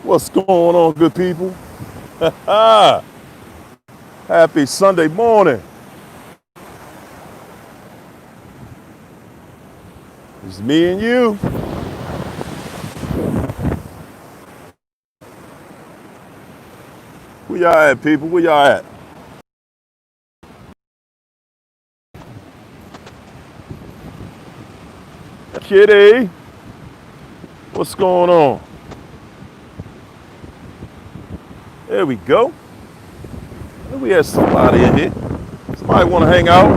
What's going on, good people? Happy Sunday morning. It's me and you. Where y'all at, people? Where y'all at? Kitty, what's going on? There we go. We had somebody in here. Somebody want to hang out?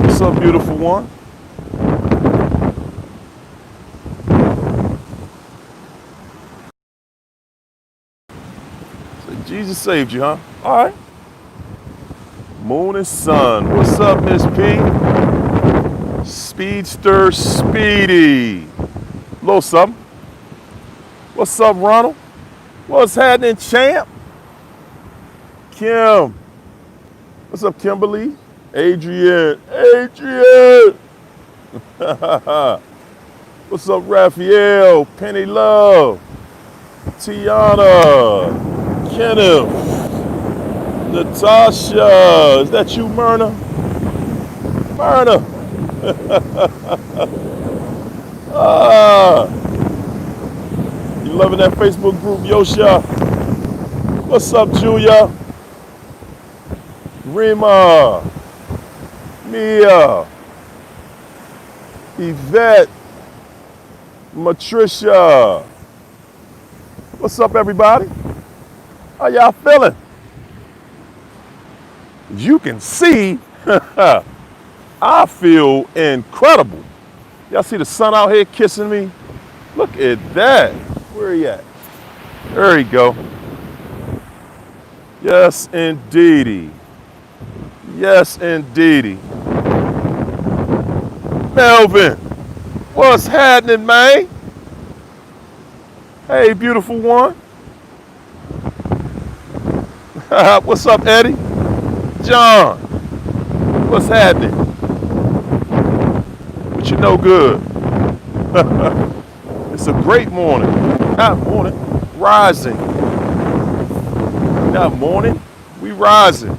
What's up, beautiful one? So Jesus saved you, huh? All right. Moon and sun. What's up, Miss P? Speedster Speedy. Little something. What's up, Ronald? What's happening, champ? Kim. What's up, Kimberly? Adrian. What's up, Raphael? Penny Love. Tiana. Kenneth. Natasha. Is that you, Myrna? Myrna. You loving that Facebook group, Yosha? What's up, Julia? Rima. Mia. Yvette. Matricia. What's up, everybody? How y'all feeling? You can see, I feel incredible. Y'all see the sun out here kissing me? Look at that. Where are you at? There you go. Yes, indeedy. Yes, indeedy. Melvin, what's happening, man? Hey, beautiful one. What's up, Eddie? John, what's happening? What you know good? It's a great morning. Not morning, rising. Not morning, we rising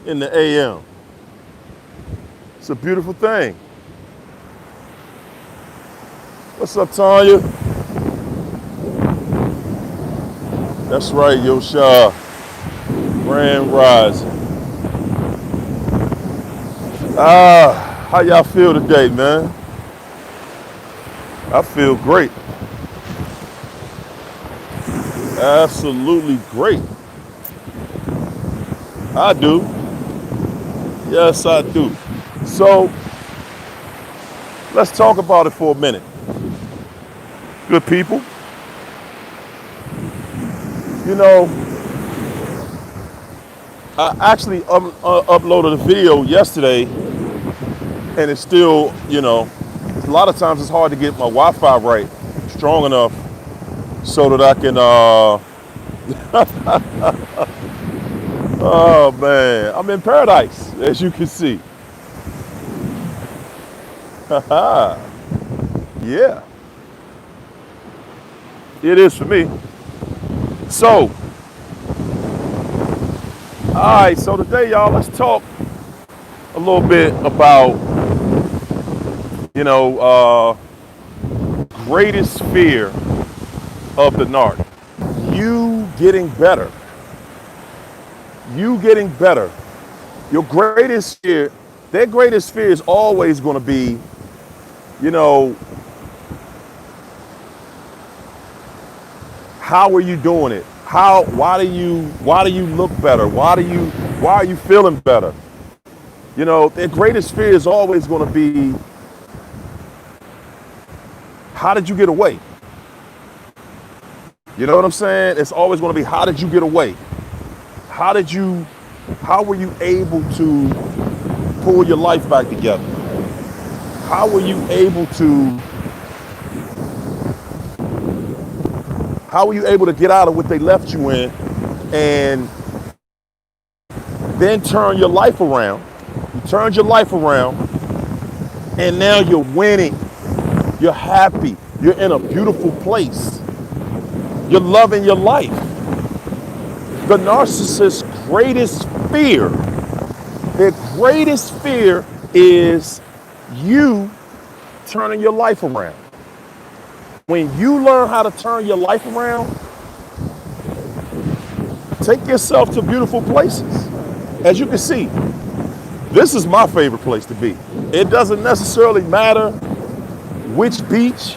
in the AM. It's a beautiful thing. What's up, Tanya? That's right, Yosha. Grand rising. How y'all feel today, man? I feel great. Absolutely great. I do. Yes, I do. So, let's talk about it for a minute. Good people. You know, I actually uploaded a video yesterday, and it's still, a lot of times it's hard to get my Wi-Fi right, strong enough, so that I can, oh man, I'm in paradise, as you can see. Yeah, it is for me. So, all right, so today, y'all, let's talk a little bit about, greatest fear of the narc. You getting better. You getting better. Your greatest fear, their greatest fear is always going to be, how are you doing it? Why do you look better? Why are you feeling better? Their greatest fear is always going to be, how did you get away? You know what I'm saying? It's always going to be, how did you get away? How were you able to pull your life back together? How were you able to get out of what they left you in and then turn your life around? You turned your life around and now you're winning. You're happy. You're in a beautiful place. You're loving your life. The narcissist's greatest fear, their greatest fear is you turning your life around. When you learn how to turn your life around, take yourself to beautiful places. As you can see, this is my favorite place to be. It doesn't necessarily matter which beach,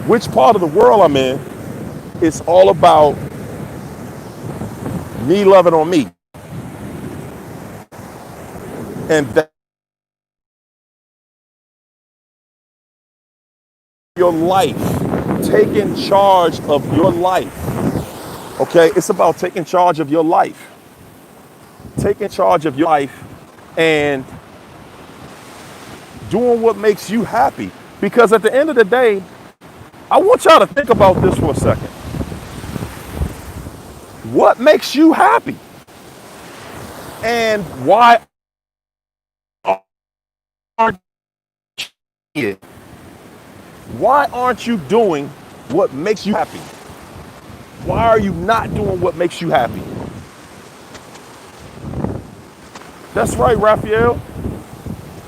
which part of the world I'm in. It's all about me loving on me. And that your life, taking charge of your life. Okay, it's about taking charge of your life. Taking charge of your life and doing what makes you happy. Because at the end of the day, I want y'all to think about this for a second. What makes you happy? And why aren't you? Why aren't you doing what makes you happy? Why are you not doing what makes you happy? That's right, Raphael.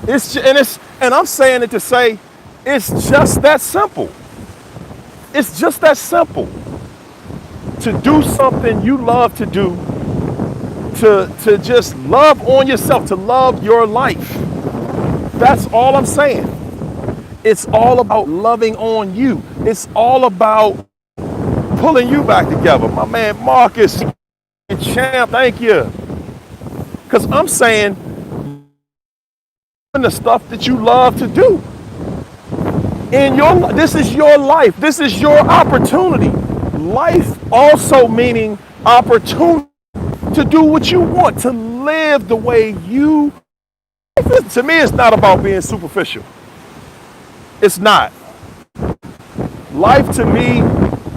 And I'm saying it to say it's just that simple. It's just that simple. To do something you love to do, to just love on yourself, to love your life. That's all I'm saying. It's all about loving on you. It's all about pulling you back together. My man Marcus, champ, thank you. Because I'm saying the stuff that you love to do. This is your life. This is your opportunity. Life also meaning opportunity to do what you want, to live the way you. To me, it's not about being superficial. It's not. Life to me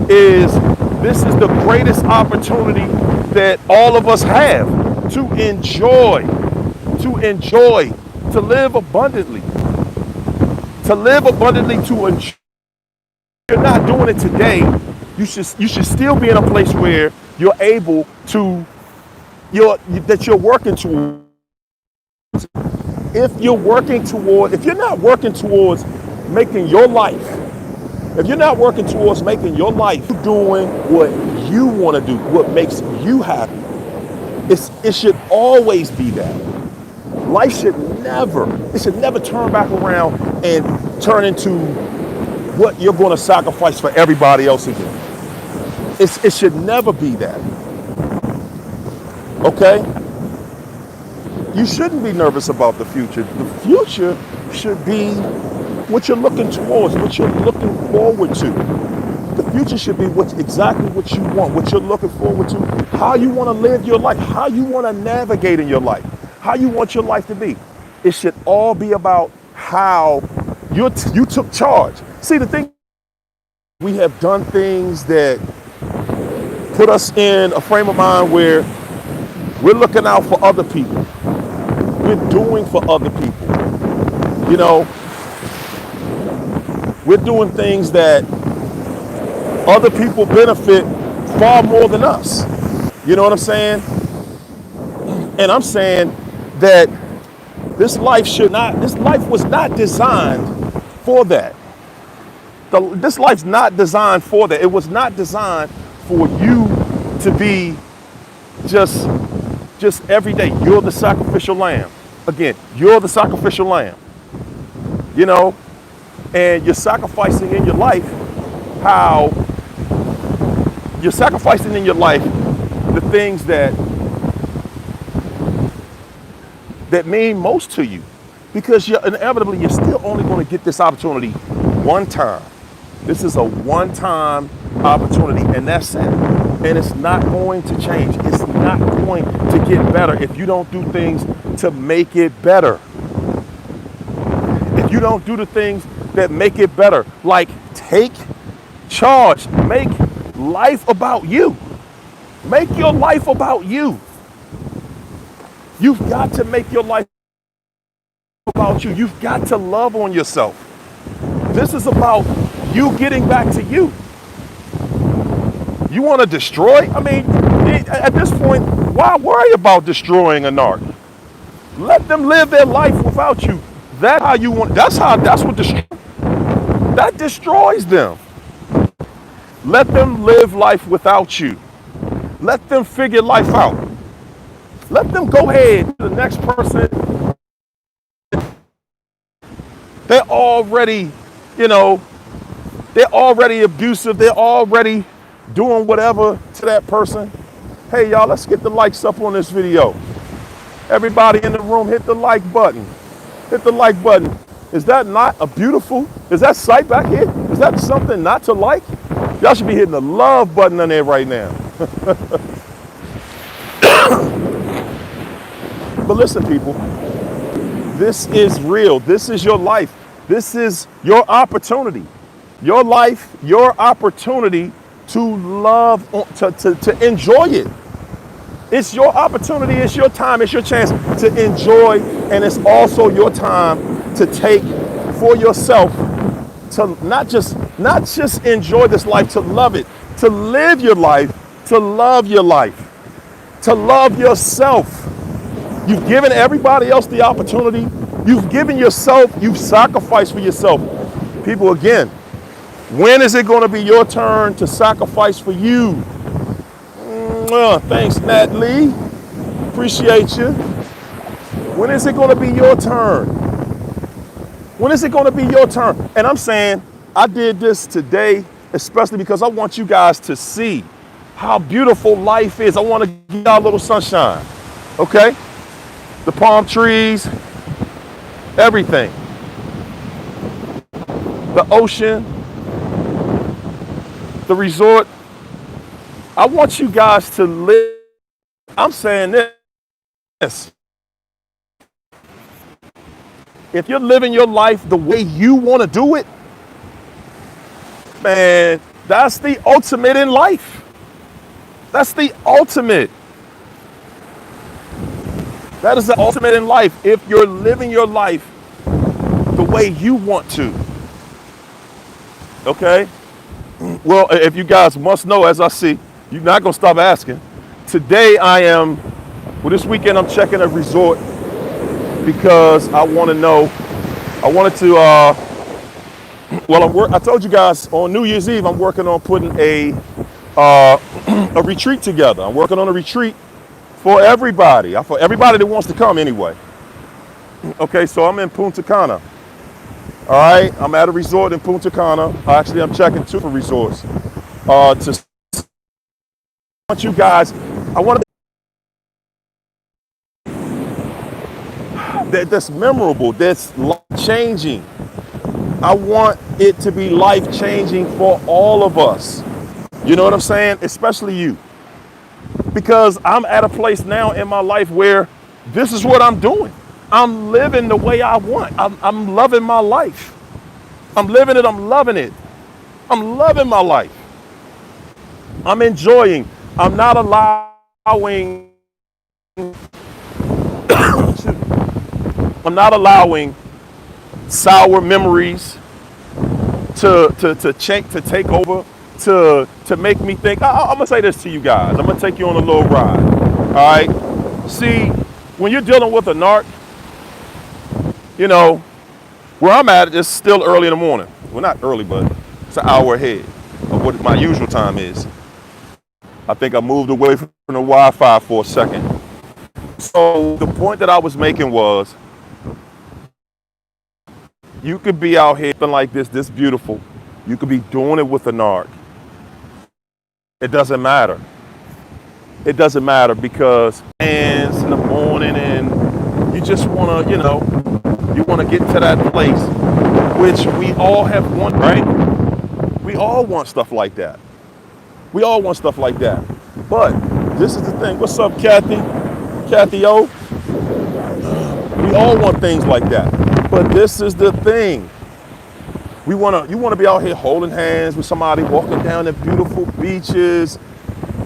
this is the greatest opportunity that all of us have to enjoy, to live abundantly, to enjoy. If you're not doing it today, you should still be in a place where you're able to, that you're working towards. If you're not working towards making your life, if you're not working towards making your life doing what you want to do, what makes you happy, it should always be that. Life should never turn back around and turn into what you're going to sacrifice for everybody else again. It should never be that. Okay? You shouldn't be nervous about the future. The future should be what you're looking towards, what you're looking forward to. The future should be exactly what you want, what you're looking forward to, how you want to live your life, how you want to navigate in your life, how you want your life to be. It should all be about how you took charge. See, the thing, we have done things that put us in a frame of mind where we're looking out for other people. We're doing for other people. You know, we're doing things that other people benefit far more than us. You know what I'm saying? And I'm saying that this life was not designed for that. This life's not designed for that. It was not designed for you to be just every day. You're the sacrificial lamb. Again, you're the sacrificial lamb. You know, and you're sacrificing in your life the things that mean most to you, because you're still only going to get this opportunity one time. This is a one-time opportunity, and that's it. And it's not going to change. It's not going to get better if you don't do things to make it better. If you don't do the things that make it better, like take charge, make life about you. Make your life about you. You've got to make your life about you. You've got to love on yourself. This is about you getting back to you. You want to destroy? I mean, at this point, why worry about destroying a narc? Let them live their life without you. That's how you want. That's what that destroys them. Let them live life without you. Let them figure life out. Let them go ahead to the next person. They're already, you know, they're already abusive. They're already doing whatever to that person. Hey, y'all, let's get the likes up on this video. Everybody in the room, hit the like button. Hit the like button. Is that not a beautiful, is that sight back here? Is that something not to like? Y'all should be hitting the love button on there right now. But listen, people, this is real. This is your life. This is your opportunity. Your life, your opportunity to love, to enjoy it. It's your opportunity, it's your time, it's your chance to enjoy, and it's also your time to take for yourself, to not just enjoy this life, to love it, to live your life, to love your life, to love yourself. You've given everybody else the opportunity. You've given yourself, you've sacrificed for yourself. People, again, when is it going to be your turn to sacrifice for you? Thanks, Nat Lee. Appreciate you. When is it going to be your turn? When is it going to be your turn? And I'm saying I did this today, especially because I want you guys to see how beautiful life is. I want to give y'all a little sunshine. Okay? The palm trees, everything. The ocean, the resort. I want you guys to live. I'm saying this. If you're living your life the way you want to do it, man, that's the ultimate in life. That's the ultimate. That is the ultimate in life. If you're living your life the way you want to. Okay? Well, if you guys must know, as I see, you're not going to stop asking. Today this weekend I'm checking a resort because I want to know, I wanted to, I told you guys on New Year's Eve, I'm working on putting a retreat together. I'm working on a retreat for everybody that wants to come anyway. Okay, so I'm in Punta Cana. All right, I'm at a resort in Punta Cana. Actually, I'm checking two resorts. I want you guys, that's memorable, that's life-changing. I want it to be life-changing for all of us. You know what I'm saying? Especially you. Because I'm at a place now in my life where this is what I'm doing. I'm living the way I want. I'm loving my life. I'm living it. I'm loving it. I'm loving my life. I'm enjoying. I'm not allowing. I'm not allowing sour memories to take over, to make me think. I'm gonna say this to you guys. I'm gonna take you on a little ride. All right. See, when you're dealing with a narc, you know, where I'm at, it's still early in the morning. Well, not early, but it's an hour ahead of what my usual time is. I think I moved away from the Wi-Fi for a second. So the point that I was making was, you could be out here like this beautiful. You could be doing it with a narc. It doesn't matter. It doesn't matter because hands in the morning and you just want to, you want to get to that place, which we all have wanted, right? We all want stuff like that. We all want stuff like that. But this is the thing. What's up, Kathy? Kathy O? We all want things like that. But this is the thing. You want to be out here holding hands with somebody, walking down the beautiful beaches,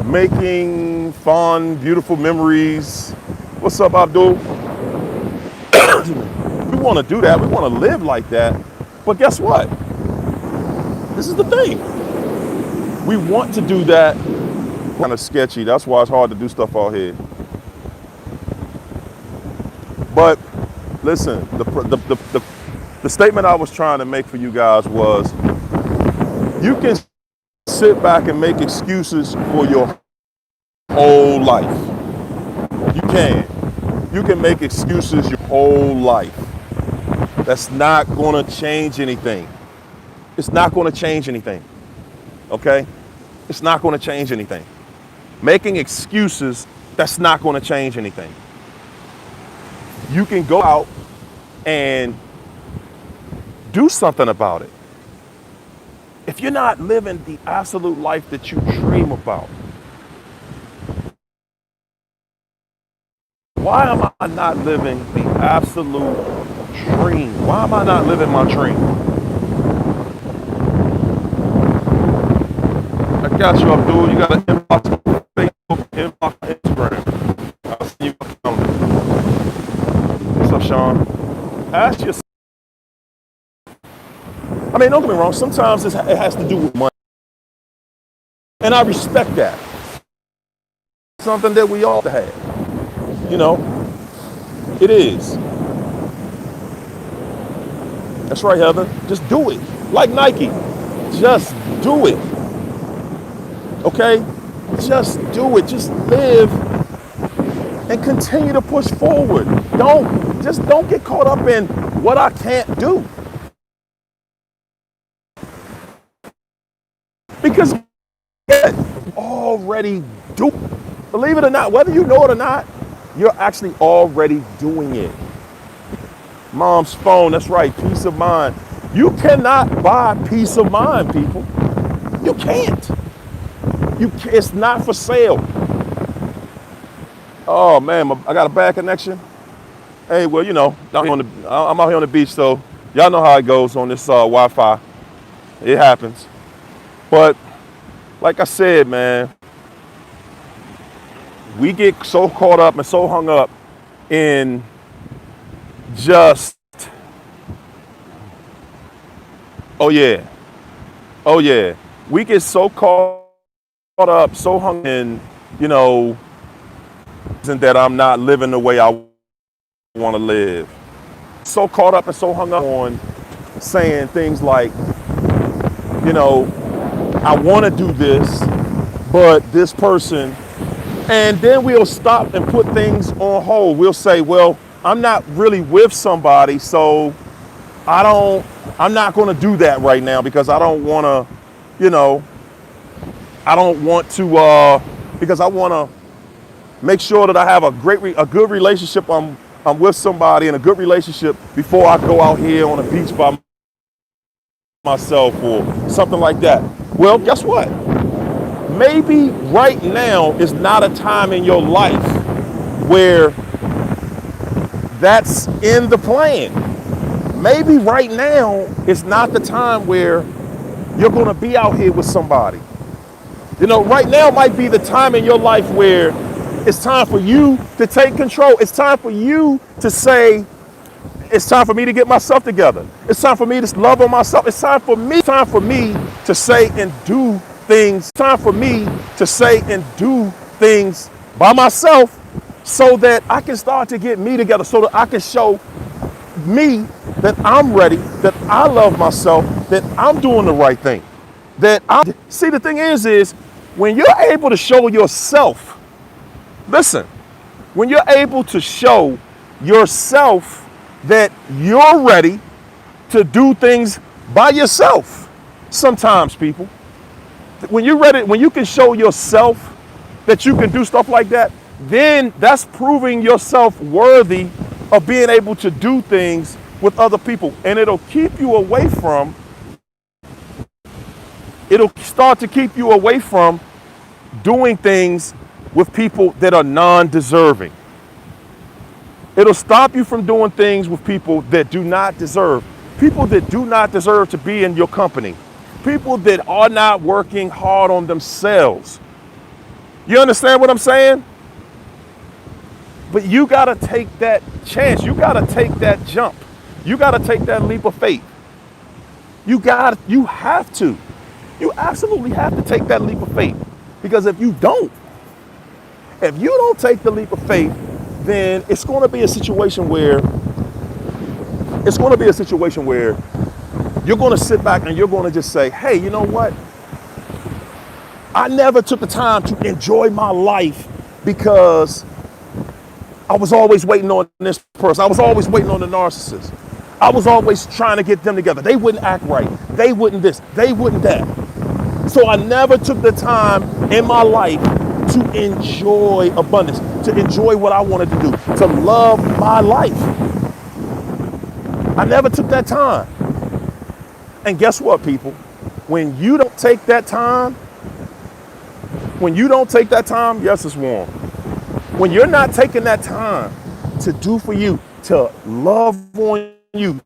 making fun, beautiful memories. What's up, Abdul? We want to do that. We want to live like that. But guess what? This is the thing. We want to do that, kind of sketchy. That's why it's hard to do stuff out here. But listen, the statement I was trying to make for you guys was, you can sit back and make excuses for your whole life. You can. You can make excuses your whole life. That's not going to change anything. It's not going to change anything. Okay? It's not going to change anything. Making excuses, that's not going to change anything. You can go out and do something about it. If you're not living the absolute life that you dream about, why am I not living the absolute dream? Why am I not living my dream? I got you, Abdul. You got to inbox my Facebook, inbox my Instagram. I'll see you. What's up, Sean? Ask yourself. I mean, don't get me wrong. Sometimes it has to do with money. And I respect that. Something that we all have. You know, it is. That's right, Heather. Just do it. Like Nike. Just do it. Okay? Just do it. Just live and continue to push forward. Don't get caught up in what I can't do. Because already do. Believe it or not, whether you know it or not, you're actually already doing it. Mom's phone, that's right, peace of mind. You cannot buy peace of mind, people. You can't. It's not for sale. Oh man, I got a bad connection. Hey, well, you know, I'm out here on the beach, so y'all know how it goes on this Wi-Fi. It happens. But like I said, man, we get so caught up and so hung up in just, oh yeah, we get so caught up, so hung in, you know, that I'm not living the way I want to live. So caught up and so hung up on saying things like, you know, I want to do this, but this person, and then we'll stop and put things on hold. We'll say, well, I'm not really with somebody, so I'm not going to do that right now because I don't want to, you know, because I want to make sure that I have a good relationship. I'm with somebody in a good relationship before I go out here on the beach by myself or something like that. Well, guess what? Maybe right now is not a time in your life where that's in the plan. Maybe right now is not the time where you're going to be out here with somebody. You know, right now might be the time in your life where it's time for you to take control. It's time for you to say, it's time for me to get myself together. It's time for me to love on myself. It's time for me to say and do things. It's time for me to say and do things by myself so that I can start to get me together, so that I can show me that I'm ready, that I love myself, that I'm doing the right thing. See, the thing is when you're able to show yourself, listen, when you're able to show yourself that you're ready to do things by yourself, sometimes, people, when you're ready, when you can show yourself that you can do stuff like that, then that's proving yourself worthy of being able to do things with other people. And it'll start to keep you away from doing things with people that are non-deserving. It'll stop you from doing things with people that do not deserve. People that do not deserve to be in your company. People that are not working hard on themselves. You understand what I'm saying? But you got to take that chance. You got to take that jump. You got to take that leap of faith. You have to. You absolutely have to take that leap of faith. Because if you don't take the leap of faith, then it's going to be a situation where you're going to sit back and you're going to just say, hey, you know what? I never took the time to enjoy my life because I was always waiting on this person. I was always waiting on the narcissist. I was always trying to get them together. They wouldn't act right. They wouldn't this. They wouldn't that. So I never took the time in my life to enjoy abundance, to enjoy what I wanted to do, to love my life. I never took that time. And guess what, people? When you don't take that time, yes, it's warm. When you're not taking that time to do for you, to love on you,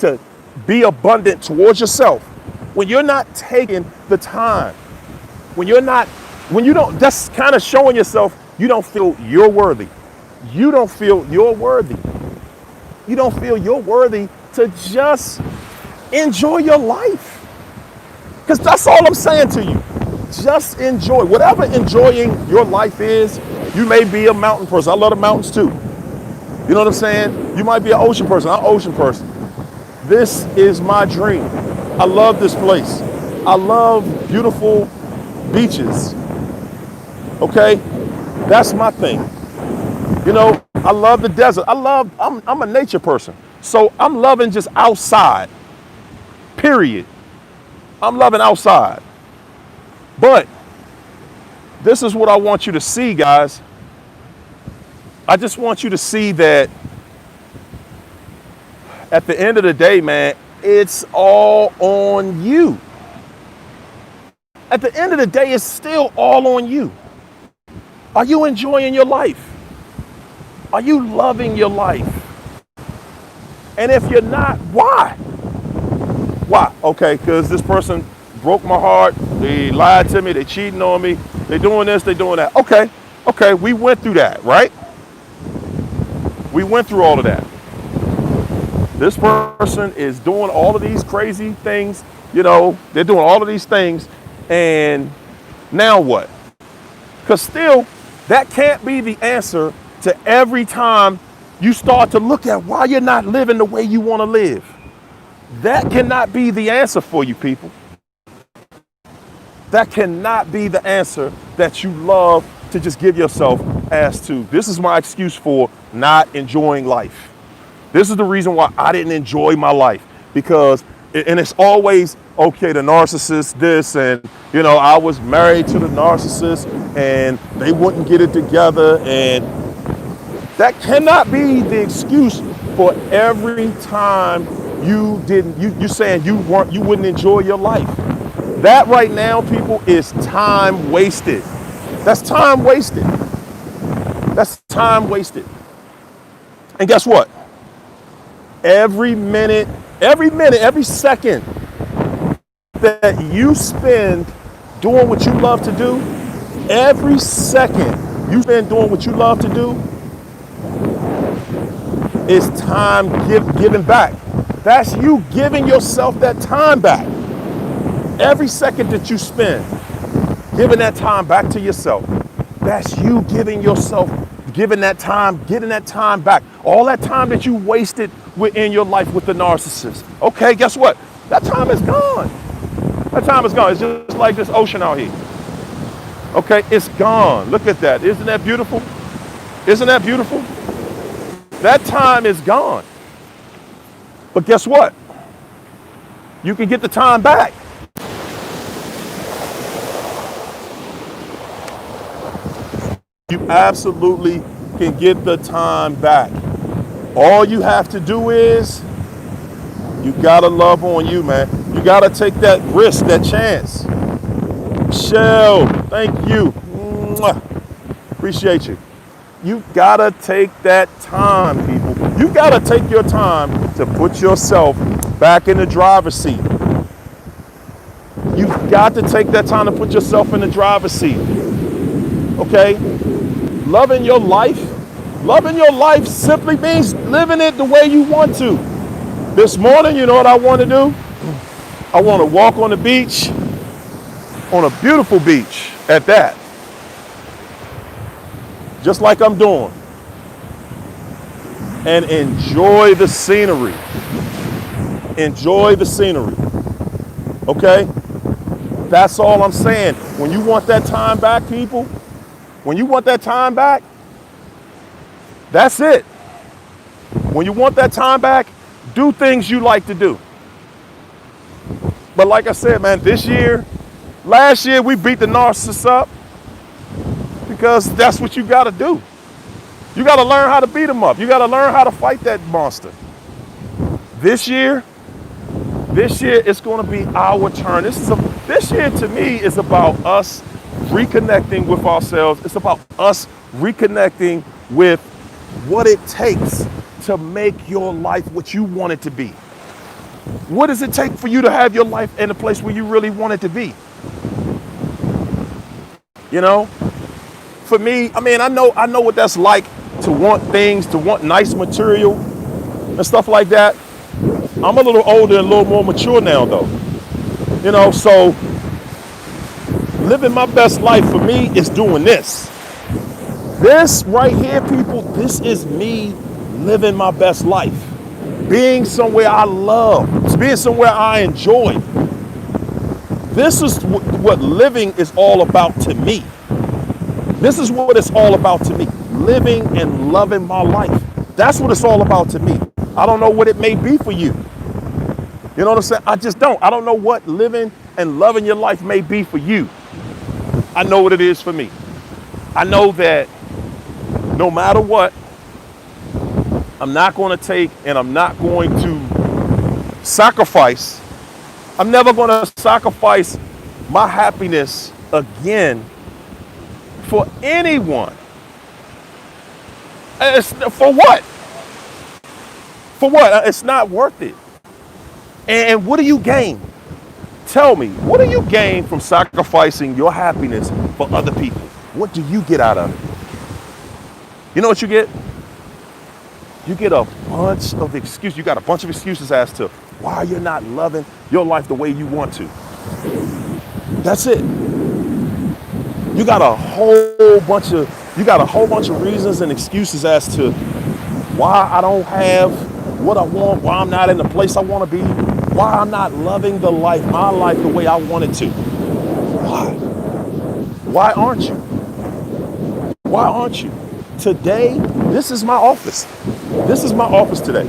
to be abundant towards yourself, when you're not taking the time, when you don't, that's kind of showing yourself you don't feel you're worthy. You don't feel you're worthy. You don't feel you're worthy to just enjoy your life. Because that's all I'm saying to you. Just enjoy. Whatever enjoying your life is, you may be a mountain person. I love the mountains too. You know what I'm saying? You might be an ocean person. I'm an ocean person. This is my dream. I love this place. I love beautiful beaches. Okay? That's my thing. You know, I love the desert. I'm a nature person. So I'm loving just outside. Period. I'm loving outside. But this is what I want you to see, guys. I just want you to see that at the end of the day, man, it's all on you. At the end of the day, it's still all on you. Are you enjoying your life? Are you loving your life? And if you're not, why? Why? Okay, because this person broke my heart. They lied to me. They cheating on me. They doing this. They doing that. Okay. We went through that, right? We went through all of that. This person is doing all of these crazy things. You know, they're doing all of these things. And now what? Because still, that can't be the answer to every time you start to look at why you're not living the way you want to live. That cannot be the answer for you, people. That cannot be the answer that you love to just give yourself as to. This is my excuse for not enjoying life. This is the reason why I didn't enjoy my life. Because, and it's always, okay, the narcissist this, and, you know, I was married to the narcissist and they wouldn't get it together. And that cannot be the excuse for every time you're saying you wouldn't enjoy your life. That right now, people, is time wasted. That's time wasted. That's time wasted. And guess what? Every minute, every second that you spend doing what you love to do, every second you spend doing what you love to do is time giving back. That's you giving yourself that time back. Every second that you spend giving that time back to yourself, that's you giving that time back. All that time that you wasted in your life with the narcissist. Okay, guess what? That time is gone. That time is gone. It's just like this ocean out here. Okay, it's gone. Look at that. Isn't that beautiful? Isn't that beautiful? That time is gone. But guess what? You can get the time back. You absolutely can get the time back. All you have to do is, you gotta love on you, man. You gotta take that risk, that chance. Michelle, thank you. Mwah. Appreciate you. You gotta take that time, people. You gotta take your time to put yourself back in the driver's seat. You've got to take that time to put yourself in the driver's seat. Okay? Loving your life simply means living it the way you want to. This morning, you know what I want to do? I want to walk on the beach, on a beautiful beach. at that. Just like I'm doing. And enjoy the scenery. Enjoy the scenery. Okay? That's all I'm saying. When you want that time back, people, when you want that time back, that's it. When you want that time back, do things you like to do. But like I said, man, last year we beat the narcissists up because that's what you got to do. You got to learn how to beat them up. You got to learn how to fight that monster. This year it's going to be our turn. This year to me is about us reconnecting with ourselves. It's about us reconnecting with what it takes to make your life what you want it to be. What does it take for you to have your life in a place where you really want it to be? You know, for me, I mean, I know what that's like to want things, to want nice material and stuff like that. I'm a little older and a little more mature now, though. You know, so living my best life for me is doing this. This right here, people, this is me living my best life. Being somewhere I love, being somewhere I enjoy. This is what living is all about to me. This is what it's all about to me. Living and loving my life. That's what it's all about to me. I don't know what it may be for you. You know what I'm saying? I just don't. I don't know what living and loving your life may be for you. I know what it is for me. I know that no matter what, I'm not going to take and I'm not going to sacrifice. I'm never going to sacrifice my happiness again for anyone. For what? For what? It's not worth it. And what do you gain? Tell me, what do you gain from sacrificing your happiness for other people? What do you get out of it? You know what you get? You get a bunch of excuses. You got a bunch of excuses as to why you're not loving your life the way you want to. That's it. You got a whole bunch of reasons and excuses as to why I don't have what I want, why I'm not in the place I want to be, why I'm not loving my life the way I want it to. Why? Why aren't you? Why aren't you? Today, this is my office. This is my office today.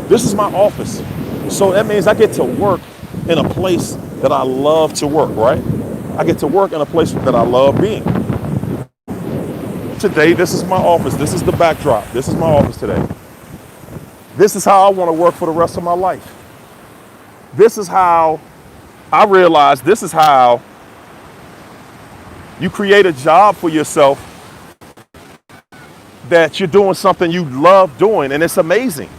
This is my office. So that means I get to work in a place that I love to work, right? I get to work in a place that I love being. Today, this is my office. This is the backdrop. This is my office today. This is how I want to work for the rest of my life. This is how I realize this is how you create a job for yourself that you're doing something you love doing, and it's amazing.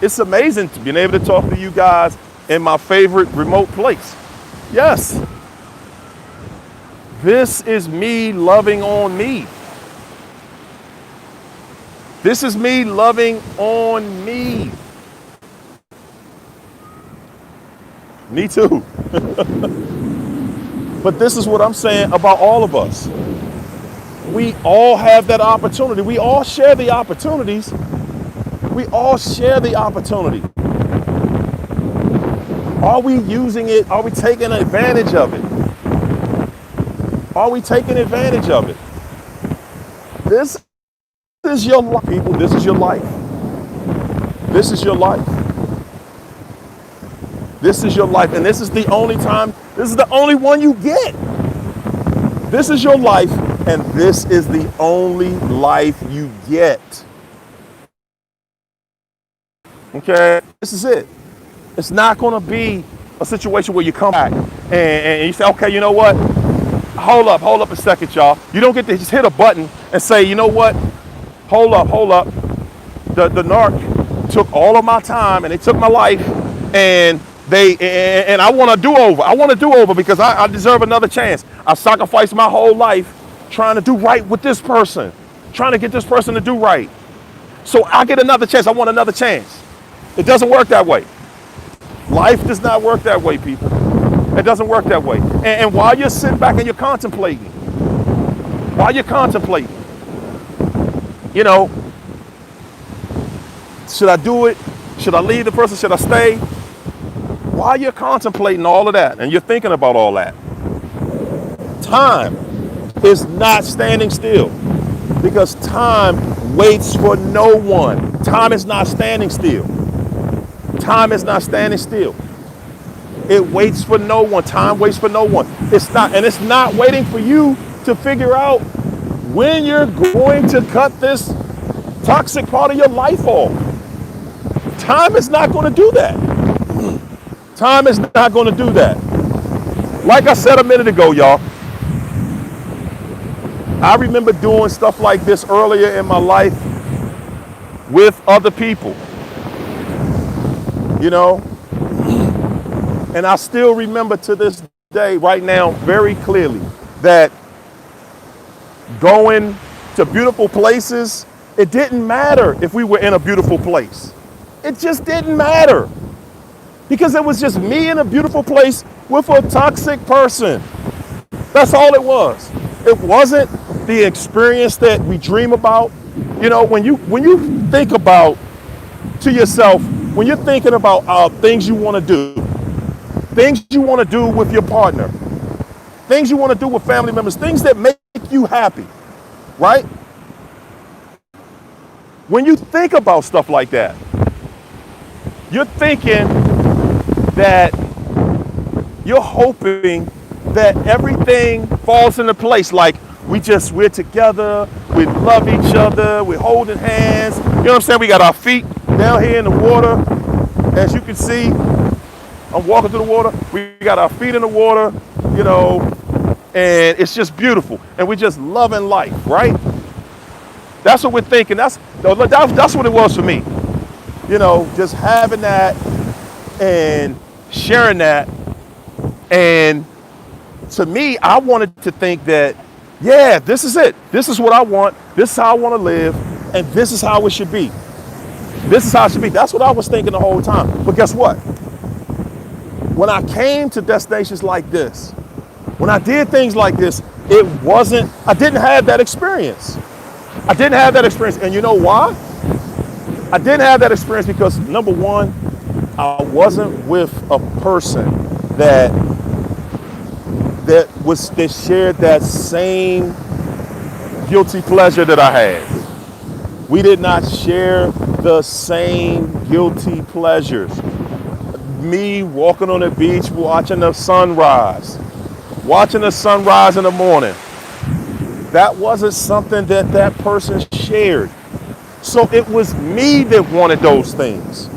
It's amazing to being able to talk to you guys in my favorite remote place. Yes. This is me loving on me. This is me loving on me. Me too. But this is what I'm saying about all of us. We all have that opportunity. We all share the opportunities. We all share the opportunity. Are we using it? Are we taking advantage of it? Are we taking advantage of it? This is your life, people. This is your life. This is your life. This is your life. And this is the only time, this is the only one you get. This is your life, and this is the only life you get. Okay? This is it. It's not going to be a situation where you come back and you say, okay, you know what? Hold up a second, y'all. You don't get to just hit a button and say, you know what? Hold up. The narc took all of my time and they took my life and I want a do-over. I want a do-over because I deserve another chance. I sacrificed my whole life trying to do right with this person, trying to get this person to do right. So I get another chance. I want another chance. It doesn't work that way. Life does not work that way, people. It doesn't work that way. And while you're sitting back and you're contemplating, you know, should I do it? Should I leave the person? Should I stay? While you're contemplating all of that and you're thinking about all that, time is not standing still, because time waits for no one. Time is not standing still. Time is not standing still. It waits for no one. Time waits for no one. It's not waiting for you to figure out when you're going to cut this toxic part of your life off. Time is not going to do that. Time is not going to do that. Like I said a minute ago, y'all, I remember doing stuff like this earlier in my life with other people, you know, and I still remember to this day, right now, very clearly, that going to beautiful places, it didn't matter if we were in a beautiful place. It just didn't matter, because it was just me in a beautiful place with a toxic person. That's all it was. It wasn't the experience that we dream about. You know, when you think about to yourself, when you're thinking about things you want to do, things you want to do with your partner, things you want to do with family members, things that make you happy, right? When you think about stuff like that, you're thinking that you're hoping that everything falls into place. Like we're together, we love each other, we're holding hands. You know what I'm saying? We got our feet down here in the water. As you can see, I'm walking through the water. We got our feet in the water, you know, and it's just beautiful. And we're just loving life, right? That's what we're thinking. That's what it was for me. You know, just having that and sharing that. And to me, I wanted to think that, yeah, this is it. This is what I want. This is how I want to live. And this is how it should be. This is how it should be. That's what I was thinking the whole time. But guess what? When I came to destinations like this, when I did things like this, I didn't have that experience. I didn't have that experience. And you know why? I didn't have that experience because, number one, I wasn't with a person that shared that same guilty pleasure that I had. We did not share the same guilty pleasures. Me walking on the beach, watching the sunrise in the morning. That wasn't something that person shared. So it was me that wanted those things.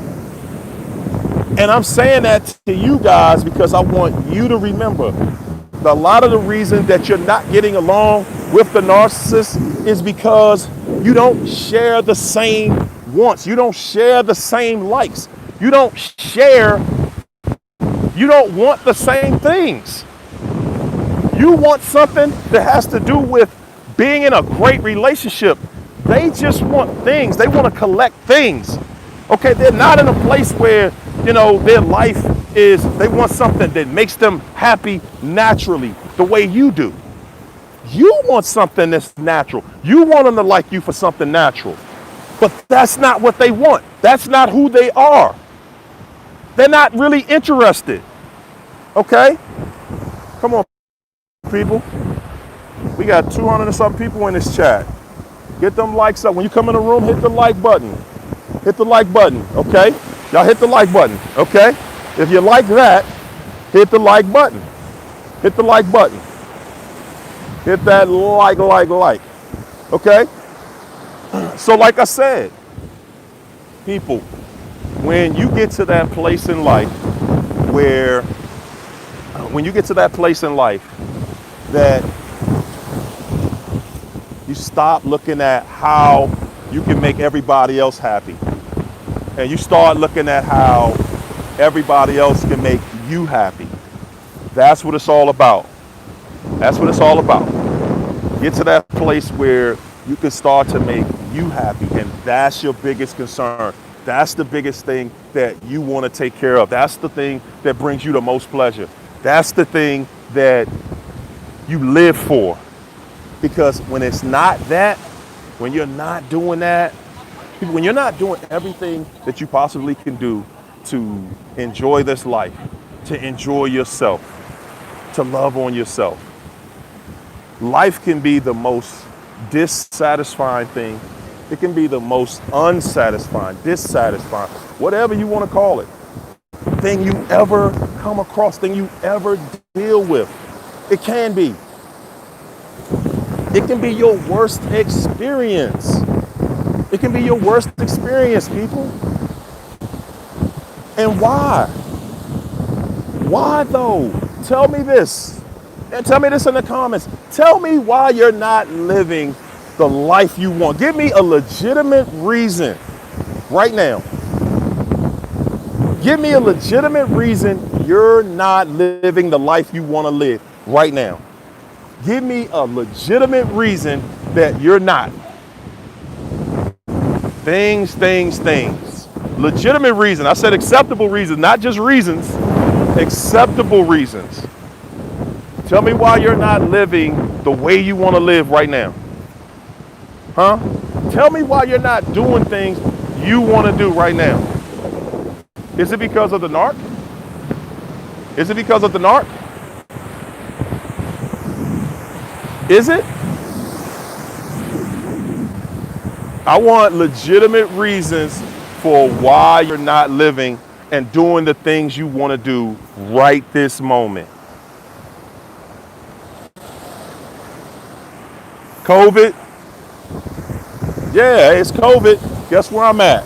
And I'm saying that to you guys because I want you to remember that a lot of the reason that you're not getting along with the narcissist is because you don't share the same wants. You don't share the same likes. You don't want the same things. You want something that has to do with being in a great relationship. They just want things. They want to collect things. Okay, they're not in a place where, you know, their life is, they want something that makes them happy naturally, the way you do. You want something that's natural. You want them to like you for something natural. But that's not what they want. That's not who they are. They're not really interested. Okay? Come on, people. We got 200 and something people in this chat. Get them likes up. When you come in the room, hit the like button. Hit the like button, okay? Y'all hit the like button, okay? If you like that, hit the like button. Hit the like button. Hit that like, okay? So like I said, people, when you get to that place in life that you stop looking at how you can make everybody else happy, and you start looking at how everybody else can make you happy. That's what it's all about. That's what it's all about. Get to that place where you can start to make you happy, and that's your biggest concern. That's the biggest thing that you want to take care of. That's the thing that brings you the most pleasure. That's the thing that you live for. Because when it's not that, when you're not doing that, when you're not doing everything that you possibly can do to enjoy this life, to enjoy yourself, to love on yourself, life can be the most dissatisfying thing. It can be the most unsatisfying, dissatisfying, whatever you want to call it, thing you ever come across, thing you ever deal with. It can be. It can be your worst experience. It can be your worst experience, people. And why? Why though? Tell me this. And tell me this in the comments. Tell me why you're not living the life you want. Give me a legitimate reason right now. Give me a legitimate reason you're not living the life you want to live right now. Give me a legitimate reason that you're not. Things. Legitimate reason. I said acceptable reasons, not just reasons. Acceptable reasons. Tell me why you're not living the way you want to live right now. Huh? Tell me why you're not doing things you want to do right now. Is it because of the narc? Is it because of the narc? Is it? I want legitimate reasons for why you're not living and doing the things you want to do right this moment. COVID? Yeah, it's COVID. Guess where I'm at?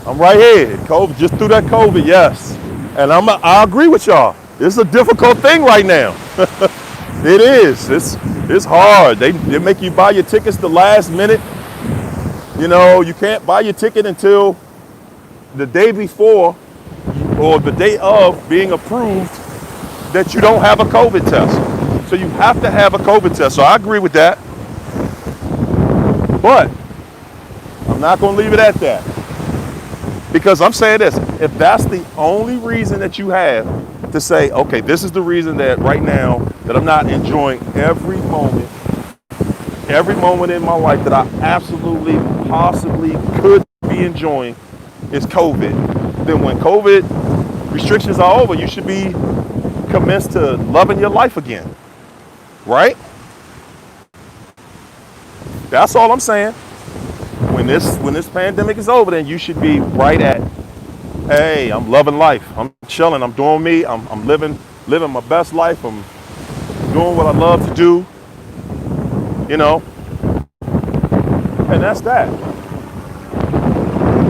I'm right here. COVID, just through that COVID, yes. And I agree with y'all. It's a difficult thing right now. It is. It's hard. They make you buy your tickets the last minute. You know, you can't buy your ticket until the day before or the day of being approved that you don't have a COVID test. So you have to have a COVID test. So I agree with that. But I'm not going to leave it at that. Because I'm saying this, if that's the only reason that you have to say, okay, this is the reason that right now that I'm not enjoying every moment in my life that I absolutely, possibly could be enjoying is COVID, then when COVID restrictions are over, you should be commenced to loving your life again, right? That's all I'm saying. When this pandemic is over, then you should be right at, hey, I'm loving life. I'm chilling. I'm doing me. I'm living my best life. I'm doing what I love to do. You know, and that's that.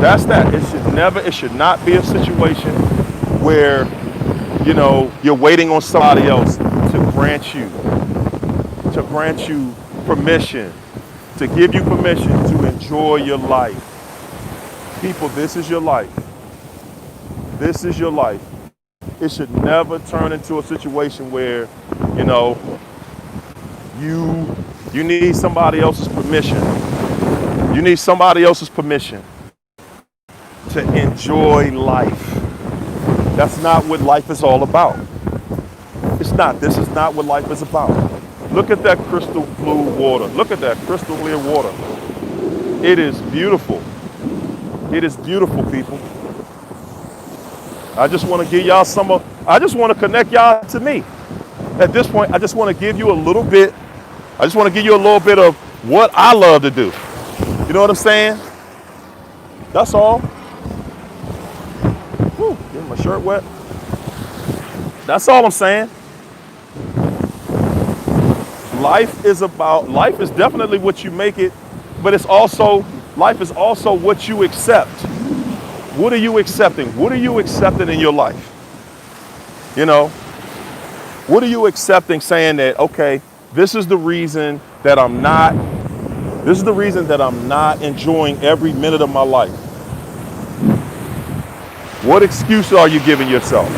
That's that. It should not be a situation where, you know, you're waiting on somebody else to grant you permission, to give you permission to enjoy your life. People, this is your life. This is your life. It should never turn into a situation where, you know, you need somebody else's permission. You need somebody else's permission to enjoy life. That's not what life is all about. It's not. This is not what life is about. Look at that crystal blue water. Look at that crystal clear water. It is beautiful. It is beautiful, people. I just want to give y'all I just want to connect y'all to me. At this point, I just want to give you a little bit. I just want to give you a little bit of what I love to do. You know what I'm saying? That's all. Whew, getting my shirt wet. That's all I'm saying. Life is definitely what you make it, but life is also what you accept. What are you accepting? What are you accepting in your life? You know, what are you accepting saying that, okay, this is the reason that I'm not enjoying every minute of my life. What excuse are you giving yourself?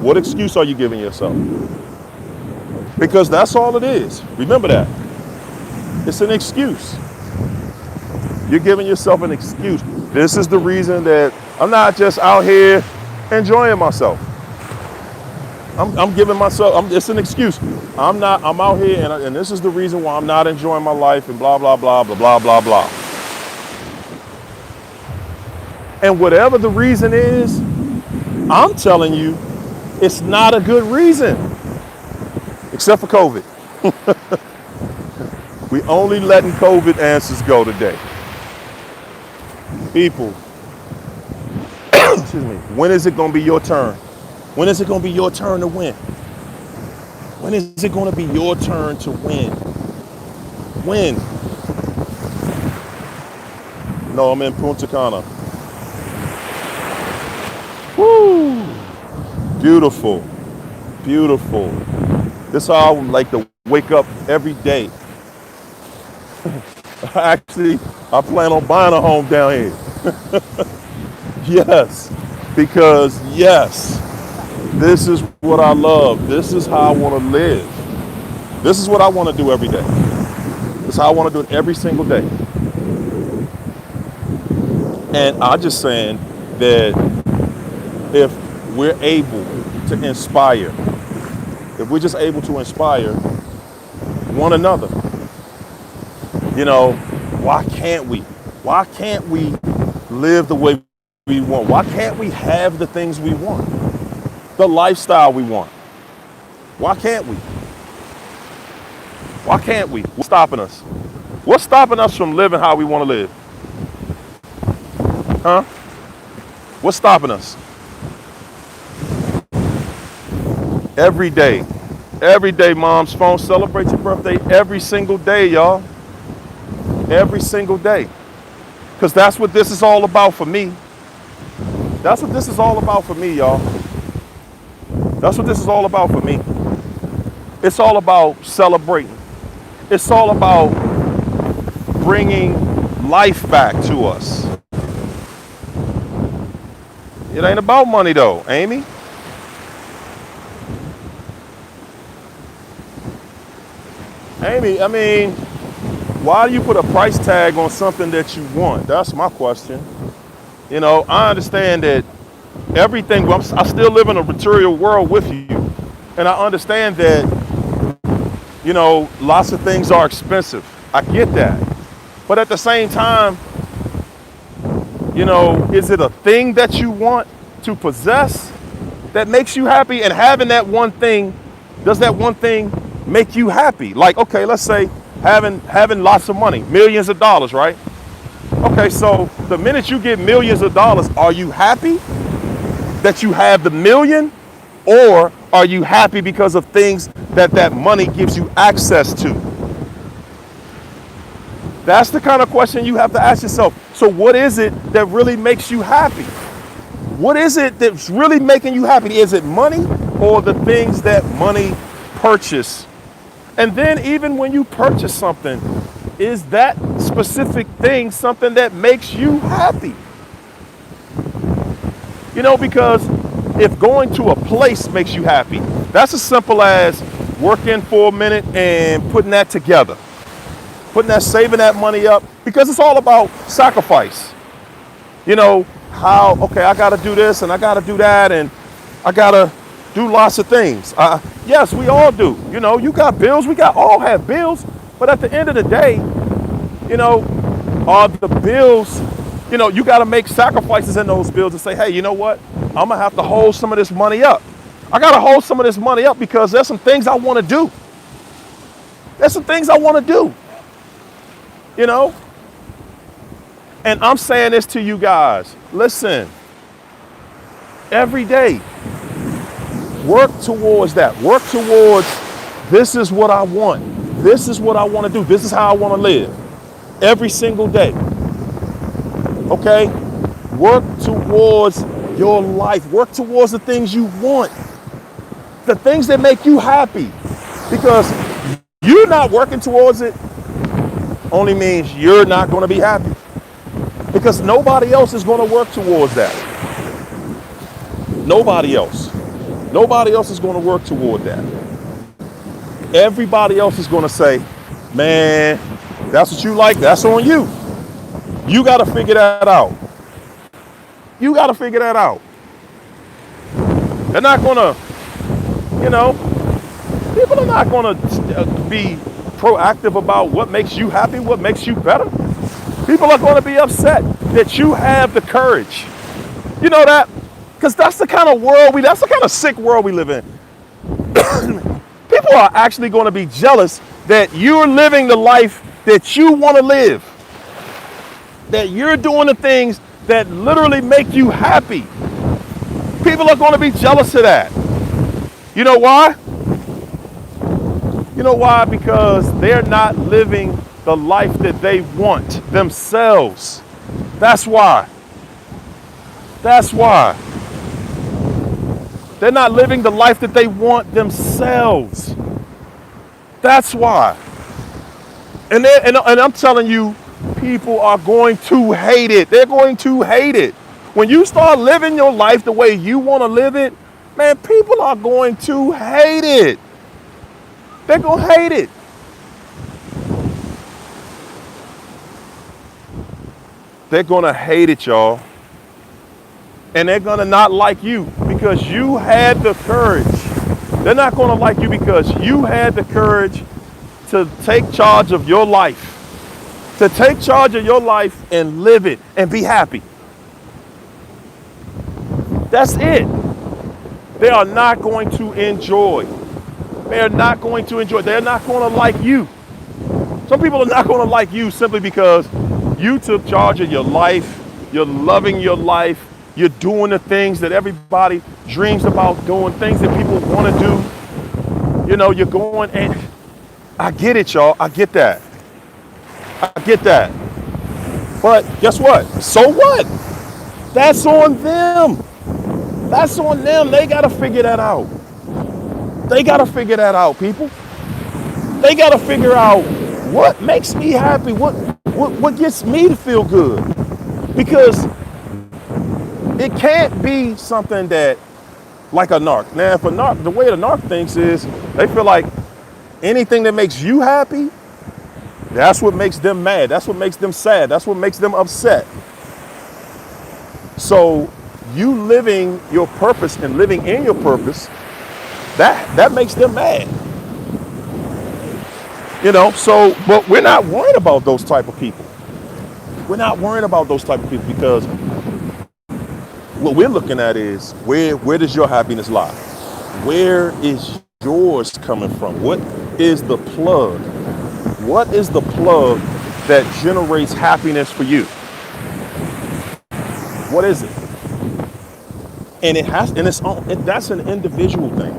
What excuse are you giving yourself? Because that's all it is. Remember that. It's an excuse. You're giving yourself an excuse. This is the reason that I'm not just out here enjoying myself. I'm giving myself, it's an excuse. I'm out here and this is the reason why I'm not enjoying my life and blah, blah, blah, blah, blah, blah, blah. And whatever the reason is, I'm telling you, it's not a good reason, except for COVID. We only letting COVID answers go today. People, excuse me, when is it going to be your turn? When is it going to be your turn to win? When is it going to be your turn to win? When? No, I'm in Punta Cana. Woo! Beautiful. Beautiful. This is how I like to wake up every day. Actually, I plan on buying a home down here. Yes. Because yes, this is what I love. This is how I want to live. This is what I want to do every day. This is how I want to do it every single day. And I'm just saying that if we're able to inspire, if we're just able to inspire one another, you know, why can't we? Why can't we live the way we want? Why can't we have the things we want? The lifestyle we want? Why can't we? Why can't we? What's stopping us? What's stopping us from living how we want to live? Huh? What's stopping us? Every day, mom's phone, celebrate your birthday every single day, y'all. Every single day. Because that's what this is all about for me. That's what this is all about for me, y'all. That's what this is all about for me. It's all about celebrating. It's all about bringing life back to us. It ain't about money though, Amy. Amy, I mean, why do you put a price tag on something that you want? That's my question. You know, I understand that everything, I still live in a material world with you. And I understand that, you know, lots of things are expensive. I get that. But at the same time, you know, is it a thing that you want to possess that makes you happy? And having that one thing, does that one thing make you happy? Like, okay, let's say having lots of money, millions of dollars, right? Okay, so the minute you get millions of dollars, are you happy that you have the million? Or are you happy because of things that money gives you access to? That's the kind of question you have to ask yourself. So what is it that really makes you happy? What is it that's really making you happy? Is it money or the things that money purchase? And then even when you purchase something, is that specific thing something that makes you happy? You know, because if going to a place makes you happy, that's as simple as working for a minute and putting that together. Saving that money up, because it's all about sacrifice. You know, okay, I gotta do this and I gotta do that and I gotta do lots of things. Yes, we all do. You know, you got bills, all have bills, but at the end of the day, you know, are the bills, you know, you gotta make sacrifices in those bills and say, hey, you know what? I'm gonna have to hold some of this money up. I gotta hold some of this money up because there's some things I wanna do. You know? And I'm saying this to you guys. Listen, every day, work towards that. Work towards, this is what I want. This is what I want to do. This is how I want to live. Every single day. Okay? Work towards your life. Work towards the things you want. The things that make you happy. Because you're not working towards it only means you're not going to be happy. Because nobody else is going to work towards that. Nobody else. Nobody else is going to work toward that. Everybody else is going to say, man, that's what you like, that's on you. You got to figure that out. You got to figure that out. They're not going to You know, people are not going to be proactive about what makes you happy, what makes you better. People are going to be upset that you have the courage. You know that? Because that's the kind of that's the kind of sick world we live in. People are actually going to be jealous that you're living the life that you want to live. That you're doing the things that literally make you happy. People are going to be jealous of that. You know why? You know why? Because they're not living the life that they want themselves. That's why. That's why. They're not living the life that they want themselves. That's why. And I'm telling you, people are going to hate it. They're going to hate it. When you start living your life the way you want to live it, man, people are going to hate it. They're going to hate it. They're going to hate it, y'all. And they're going to not like you because you had the courage. They're not going to like you because you had the courage to take charge of your life. To take charge of your life and live it and be happy. That's it. They are not going to enjoy. They are not going to enjoy. They're not going to like you. Some people are not going to like you simply because you took charge of your life. You're loving your life. You're doing the things that everybody dreams about doing, things that people want to do. You know, you're going, and I get it, y'all. I get that. I get that. But guess what? So what? That's on them. That's on them. They got to figure that out. They got to figure that out, people. They got to figure out what makes me happy, what gets me to feel good. Because it can't be something that, like a narc. Now, if a narc, the way the narc thinks is, they feel like anything that makes you happy, that's what makes them mad. That's what makes them sad. That's what makes them upset. So you living your purpose and living in your purpose, that makes them mad. You know, so, but we're not worried about those type of people. We're not worried about those type of people because what we're looking at is where does your happiness lie? Where is yours coming from? What is the plug? What is the plug that generates happiness for you? What is it? And that's an individual thing.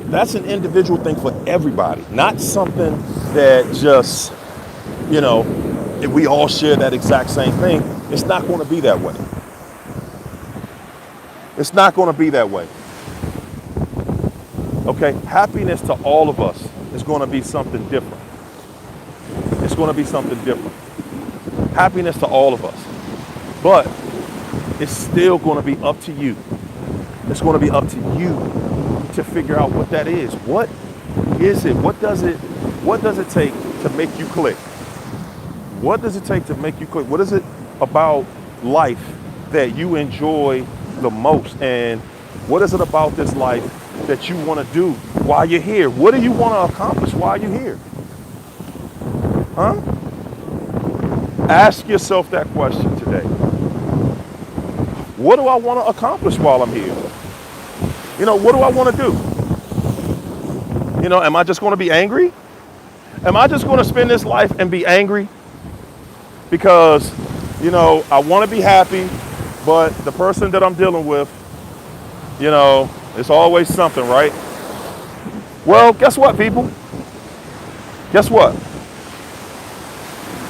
That's an individual thing for everybody, not something that just, you know, if we all share that exact same thing, it's not going to be that way. It's not going to be that way. Okay, happiness to all of us is going to be something different. It's going to be something different. Happiness to all of us. But it's still going to be up to you. It's going to be up to you to figure out what that is. What is it? What does it take to make you click? What does it take to make you click? What is it about life that you enjoy the most? And what is it about this life that you want to do while you're here? What do you want to accomplish while you're here? Huh? Ask yourself that question today. What do I want to accomplish while I'm here? You know, what do I want to do? You know, am I just going to be angry? Am I just going to spend this life and be angry? Because, you know, I want to be happy, but the person that I'm dealing with, you know, it's always something, right? Well, guess what, people? Guess what?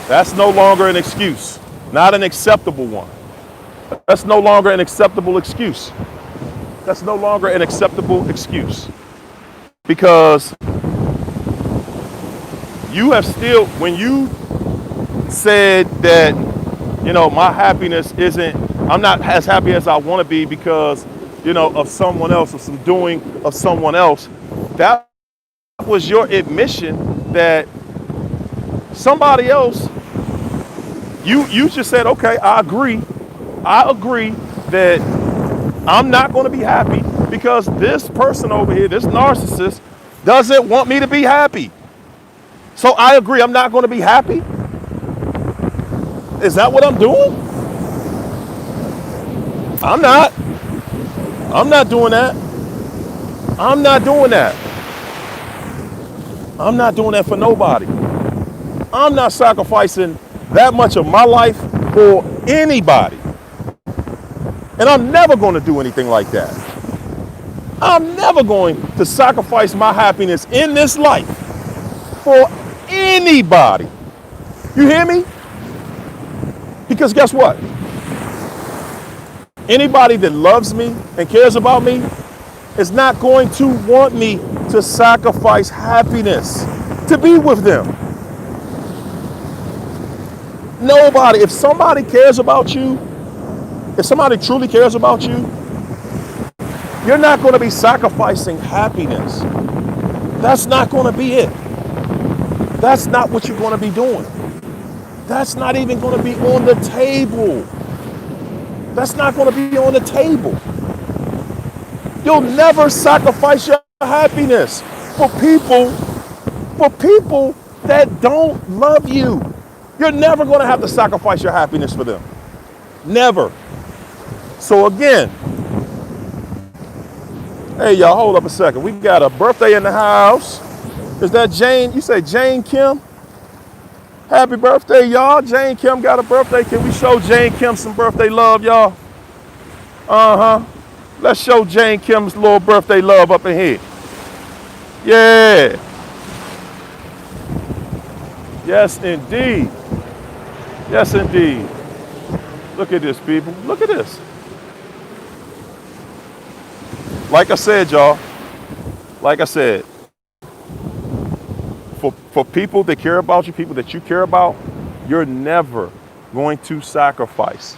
That's no longer an excuse, not an acceptable one. That's no longer an acceptable excuse. That's no longer an acceptable excuse. Because you have still, when you said that, you know, my happiness isn't, I'm not as happy as I want to be because, you know, of someone else, of some doing of someone else, that was your admission that somebody else, you just said, okay, I agree that I'm not going to be happy Because this person over here, this narcissist, doesn't want me to be happy. So I agree, I'm not going to be happy. Is that what I'm doing? I'm not. I'm not doing that. I'm not doing that. I'm not doing that for nobody. I'm not sacrificing that much of my life for anybody. And I'm never going to do anything like that. I'm never going to sacrifice my happiness in this life for anybody. You hear me? Because guess what? Anybody that loves me and cares about me is not going to want me to sacrifice happiness to be with them. Nobody. If somebody cares about you, if somebody truly cares about you, you're not going to be sacrificing happiness. That's not going to be it. That's not what you're going to be doing. That's not even going to be on the table. That's not going to be on the table. You'll never sacrifice your happiness for people that don't love you. You're never going to have to sacrifice your happiness for them. Never. So again, hey y'all, hold up a second. We got a birthday in the house. Is that Jane? You say Jane Kim? Happy birthday, y'all. Jane Kim got a birthday. Can we show Jane Kim some birthday love, y'all? Uh-huh. Let's show Jane Kim's little birthday love up in here. Yeah. Yes, indeed. Yes, indeed. Look at this, people. Look at this. Like I said, y'all. Like I said, for people that care about you, people that you care about, you're never going to sacrifice.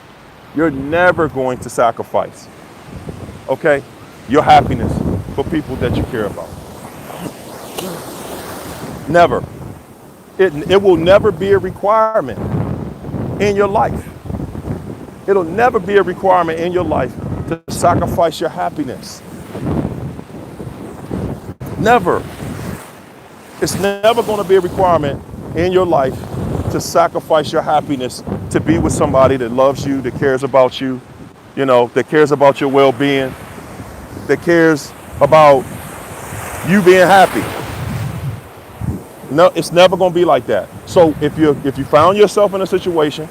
You're never going to sacrifice, okay, your happiness for people that you care about. Never. It will never be a requirement in your life. It'll never be a requirement in your life to sacrifice your happiness. Never. It's never going to be a requirement in your life to sacrifice your happiness to be with somebody that loves you, that cares about you, you know, that cares about your well-being, that cares about you being happy. No, it's never going to be like that. So if you found yourself in a situation,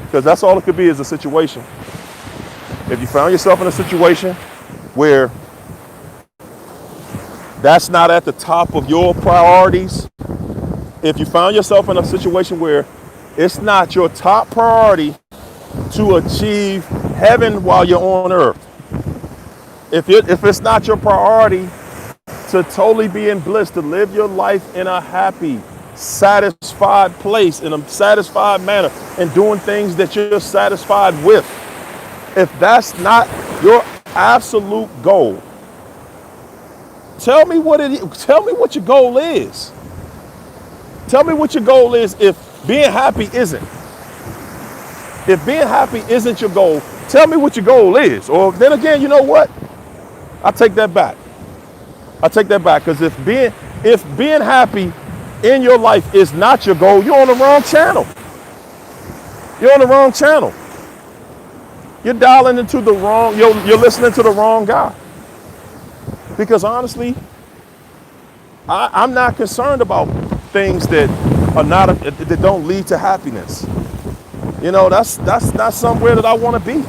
because that's all it could be is a situation. If you found yourself in a situation where that's not at the top of your priorities, if you found yourself in a situation where it's not your top priority to achieve heaven while you're on earth, if it's not your priority to totally be in bliss, to live your life in a happy, satisfied place, in a satisfied manner, and doing things that you're satisfied with, if that's not your absolute goal, tell me what it is. Tell me what your goal is. Tell me what your goal is if being happy isn't. If being happy isn't your goal, tell me what your goal is. Or then again, you know what? I take that back. I take that back, because if being happy in your life is not your goal, you're on the wrong channel. You're on the wrong channel. You're dialing into the wrong, you're listening to the wrong guy. Because honestly, I'm not concerned about things that don't lead to happiness. You know, that's not somewhere that I want to be.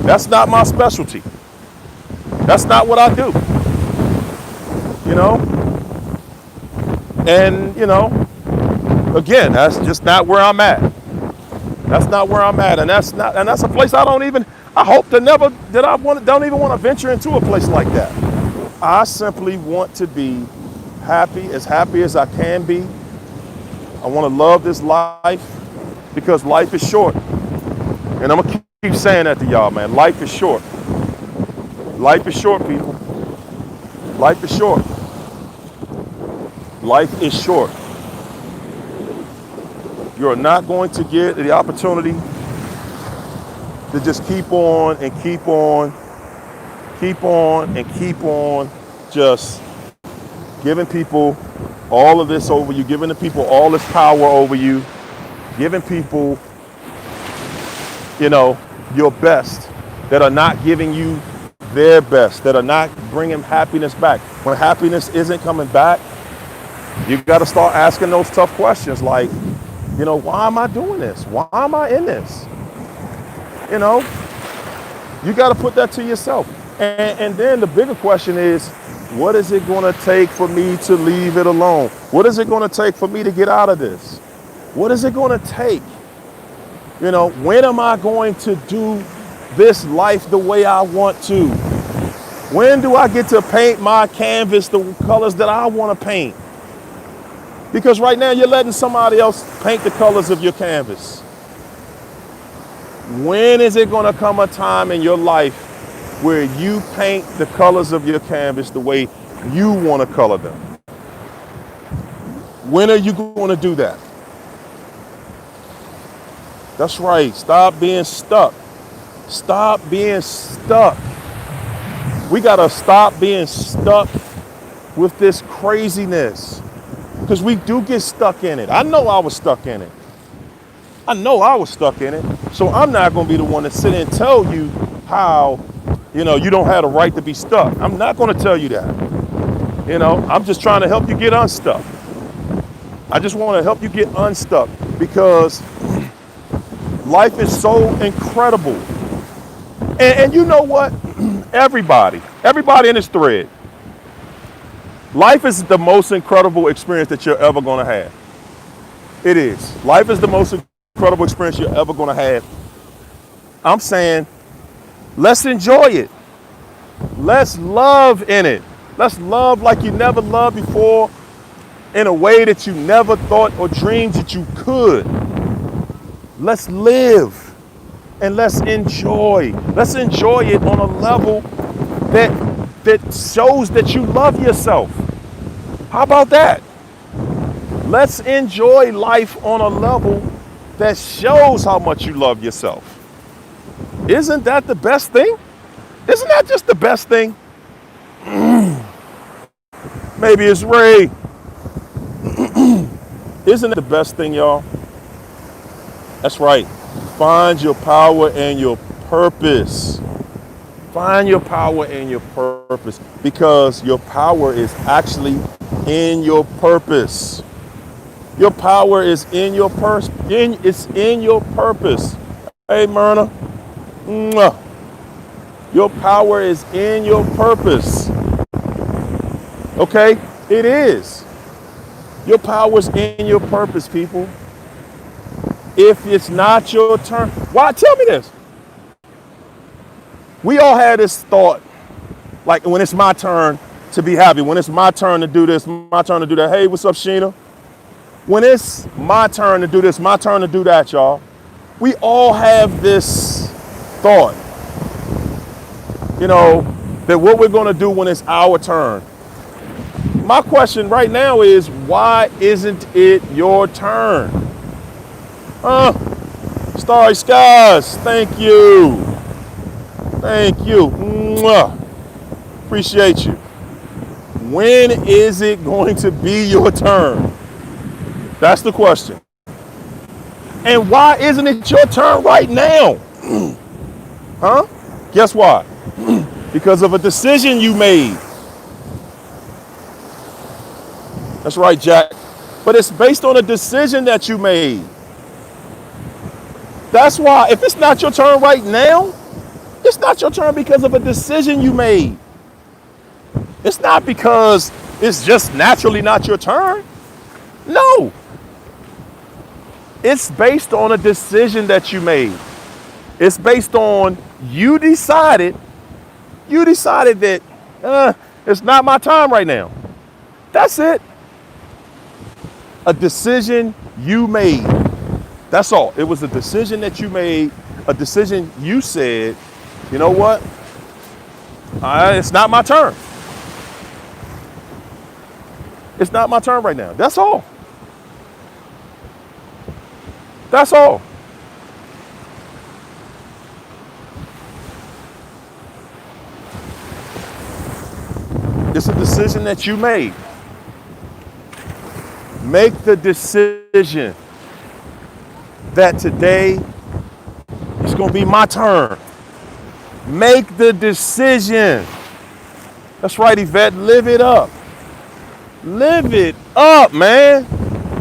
That's not my specialty. That's not what I do. You know? And, you know, again, that's just not where I'm at. That's not where I'm at. And that's a place I don't even want to venture into a place like that. I simply want to be happy as I can be. I want to love this life because life is short. And I'm going to keep saying that to y'all, man. Life is short. Life is short, people. Life is short. Life is short. You're not going to get the opportunity to just keep on Keep on and keep on just giving people all of this over you, giving the people all this power over you, giving people, your best that are not giving you their best, that are not bringing happiness back. When happiness isn't coming back, you got to start asking those tough questions like, why am I doing this? Why am I in this? You got to put that to yourself. And then the bigger question is, what is it going to take for me to leave it alone? What is it going to take for me to get out of this? What is it going to take? When am I going to do this life the way I want to? When do I get to paint my canvas the colors that I want to paint? Because right now you're letting somebody else paint the colors of your canvas. When is it going to come a time in your life where you paint the colors of your canvas the way you want to color them? When are you going to do that? That's right. Stop being stuck. Stop being stuck. We got to stop being stuck with this craziness, because we do get stuck in it. I know I was stuck in it. So I'm not going to be the one to sit and tell you how, you don't have the right to be stuck. I'm not going to tell you that. I'm just trying to help you get unstuck. I just want to help you get unstuck, because life is so incredible. And you know what? Everybody in this thread, life is the most incredible experience that you're ever going to have. It is. Life is the most incredible experience you're ever going to have. I'm saying, let's enjoy it. Let's love in it. Let's love like you never loved before, in a way that you never thought or dreamed that you could. Let's live and let's enjoy. Let's enjoy it on a level that shows that you love yourself. How about that? Let's enjoy life on a level that shows how much you love yourself. Isn't that the best thing? Isn't that just the best thing? Maybe it's Ray. Isn't it the best thing, y'all? That's right. Find your power and your purpose. Find your power and your purpose, because your power is actually in your purpose. Your power is in your it's in your purpose. Hey, Myrna. Mwah. Your power is in your purpose. Okay? It is. Your power is in your purpose, people. If it's not your turn, why? Tell me this. We all had this thought, like when it's my turn to be happy, when it's my turn to do this, my turn to do that. Hey, what's up, Sheena? When it's my turn to do this, my turn to do that, y'all, we all have this thought, that what we're going to do when it's our turn. My question right now is, why isn't it your turn? Starry Skies, thank you. Thank you. Mwah. Appreciate you. When is it going to be your turn? That's the question. And why isn't it your turn right now? Huh? Guess why? Because of a decision you made. That's right, Jack. But it's based on a decision that you made. That's why, if it's not your turn right now, it's not your turn because of a decision you made. It's not because it's just naturally not your turn. No. It's based on a decision that you made. It's based on you decided that it's not my time right now. That's it. A decision you made. That's all. It was a decision that you made, a decision you said, you know what? It's not my turn. It's not my turn right now. That's all. That's all. It's a decision that you made. Make the decision that today is going to be my turn. Make the decision. That's right, Yvette. Live it up. Live it up, man.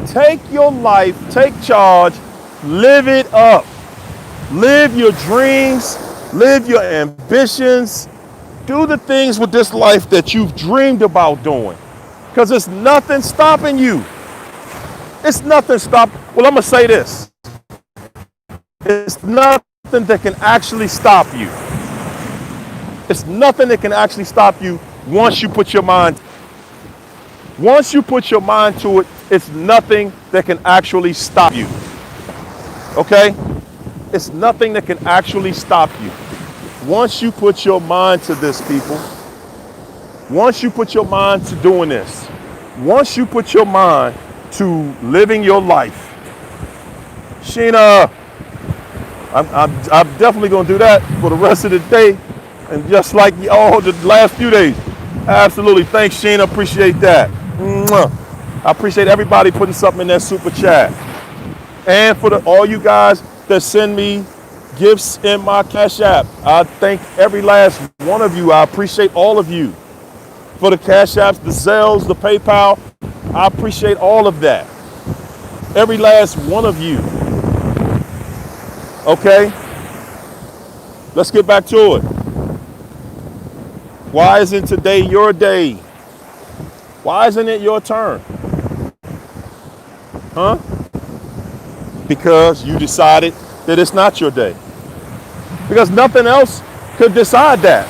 Take your life, take charge, live it up. Live your dreams, live your ambitions. Do the things with this life that you've dreamed about doing. Because it's nothing stopping you. It's nothing Well, I'm going to say this. It's nothing that can actually stop you. It's nothing that can actually stop you once you put your mind. Once you put your mind to it, it's nothing that can actually stop you. Okay? It's nothing that can actually stop you. Once you put your mind to this, people, once you put your mind to doing this, once you put your mind to living your life, Sheena, I'm definitely going to do that for the rest of the day. And just like all the last few days. Absolutely. Thanks, Sheena. Appreciate that. Mwah. I appreciate everybody putting something in that super chat. And for all you guys that send me gifts in my Cash App, I thank every last one of you. I appreciate all of you. For the Cash Apps, the Zells, the PayPal, I appreciate all of that. Every last one of you. Okay? Let's get back to it. Why isn't today your day? Why isn't it your turn? Huh? Because you decided that it's not your day. Because nothing else could decide that.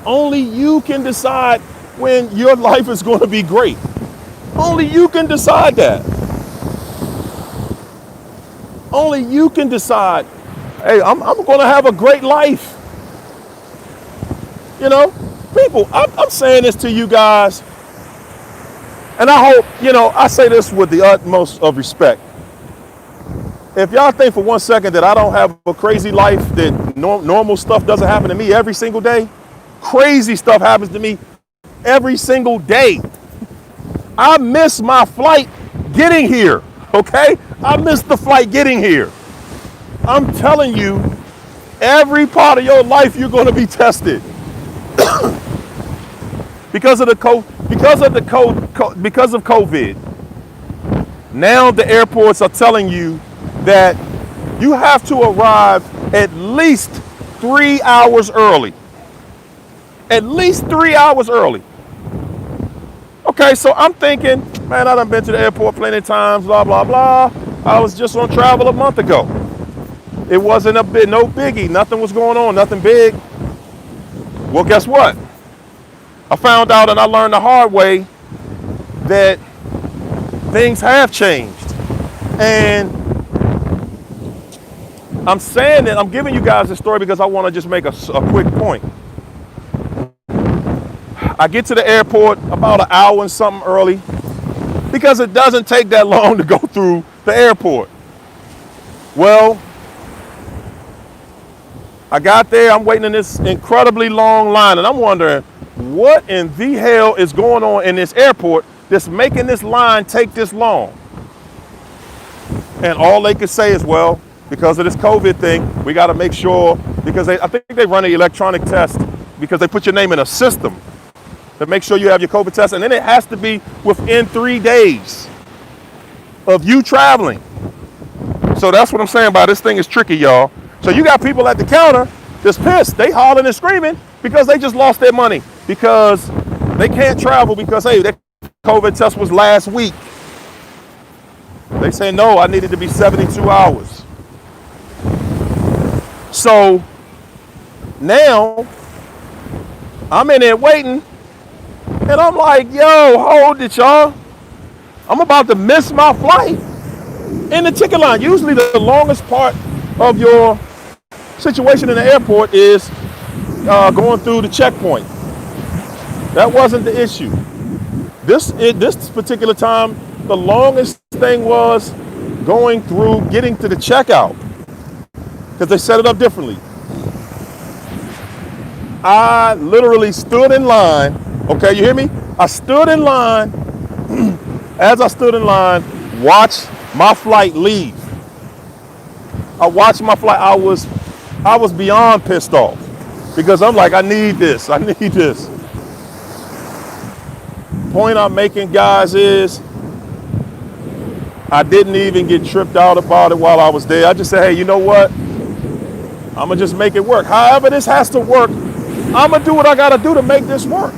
Only you can decide when your life is going to be great. Only you can decide that. Only you can decide, hey, I'm going to have a great life. You know, people, I'm saying this to you guys, and I hope, I say this with the utmost of respect. If y'all think for 1 second that I don't have a crazy life, that normal stuff doesn't happen to me every single day, crazy stuff happens to me every single day. I miss my flight getting here, okay? I missed the flight getting here. I'm telling you, every part of your life you're going to be tested. Because of COVID, now the airports are telling you that you have to arrive at least 3 hours early. At least 3 hours early. Okay, so I'm thinking, man, I done been to the airport plenty of times, blah, blah, blah. I was just on travel a month ago. It wasn't no biggie. Nothing was going on, nothing big. Well, guess what? I found out and I learned the hard way that things have changed. And I'm saying that I'm giving you guys this story because I want to just make a quick point. I get to the airport about an hour and something early because it doesn't take that long to go through the airport. Well, I got there, I'm waiting in this incredibly long line, and I'm wondering what in the hell is going on in this airport that's making this line take this long? And all they could say is, well, because of this COVID thing, we got to make sure, because I think they run an electronic test because they put your name in a system to make sure you have your COVID test, and then it has to be within 3 days of you traveling. So that's what I'm saying about this thing is tricky, y'all. So you got people at the counter that's pissed. They hollering and screaming because they just lost their money because they can't travel because, hey, that COVID test was last week. They say, no, I needed to be 72 hours. So now I'm in there waiting and I'm like, yo, hold it, y'all. I'm about to miss my flight in the ticket line. Usually the longest part of your situation in the airport is going through the checkpoint. That wasn't the issue. This particular time, the longest thing was going through, getting to the checkout, because they set it up differently. I literally stood in line. Okay, you hear me? I stood in line. As I stood in line, watched my flight leave. I watched my flight. I was beyond pissed off because I'm like, I need this. I need this. Point I'm making, guys, is I didn't even get tripped out about it while I was there. I just said, hey, you know what? I'm gonna just make it work. However this has to work, I'm gonna do what I gotta do to make this work.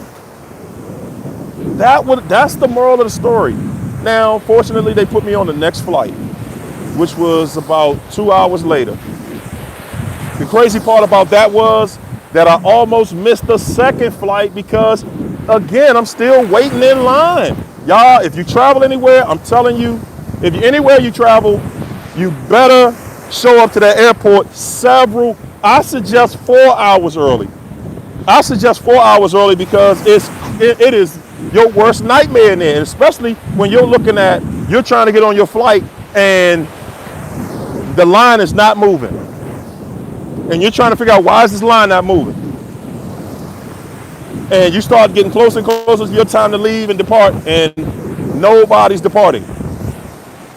That's the moral of the story. Now, fortunately, they put me on the next flight, which was about 2 hours later. The crazy part about that was that I almost missed the second flight because, again, I'm still waiting in line. Y'all, if you travel anywhere, I'm telling you, if you anywhere you travel, you better show up to that airport I suggest 4 hours early. I suggest 4 hours early because it is your worst nightmare in there, especially when you're trying to get on your flight and the line is not moving. And you're trying to figure out, why is this line not moving? And you start getting closer and closer to your time to leave and depart, and nobody's departing.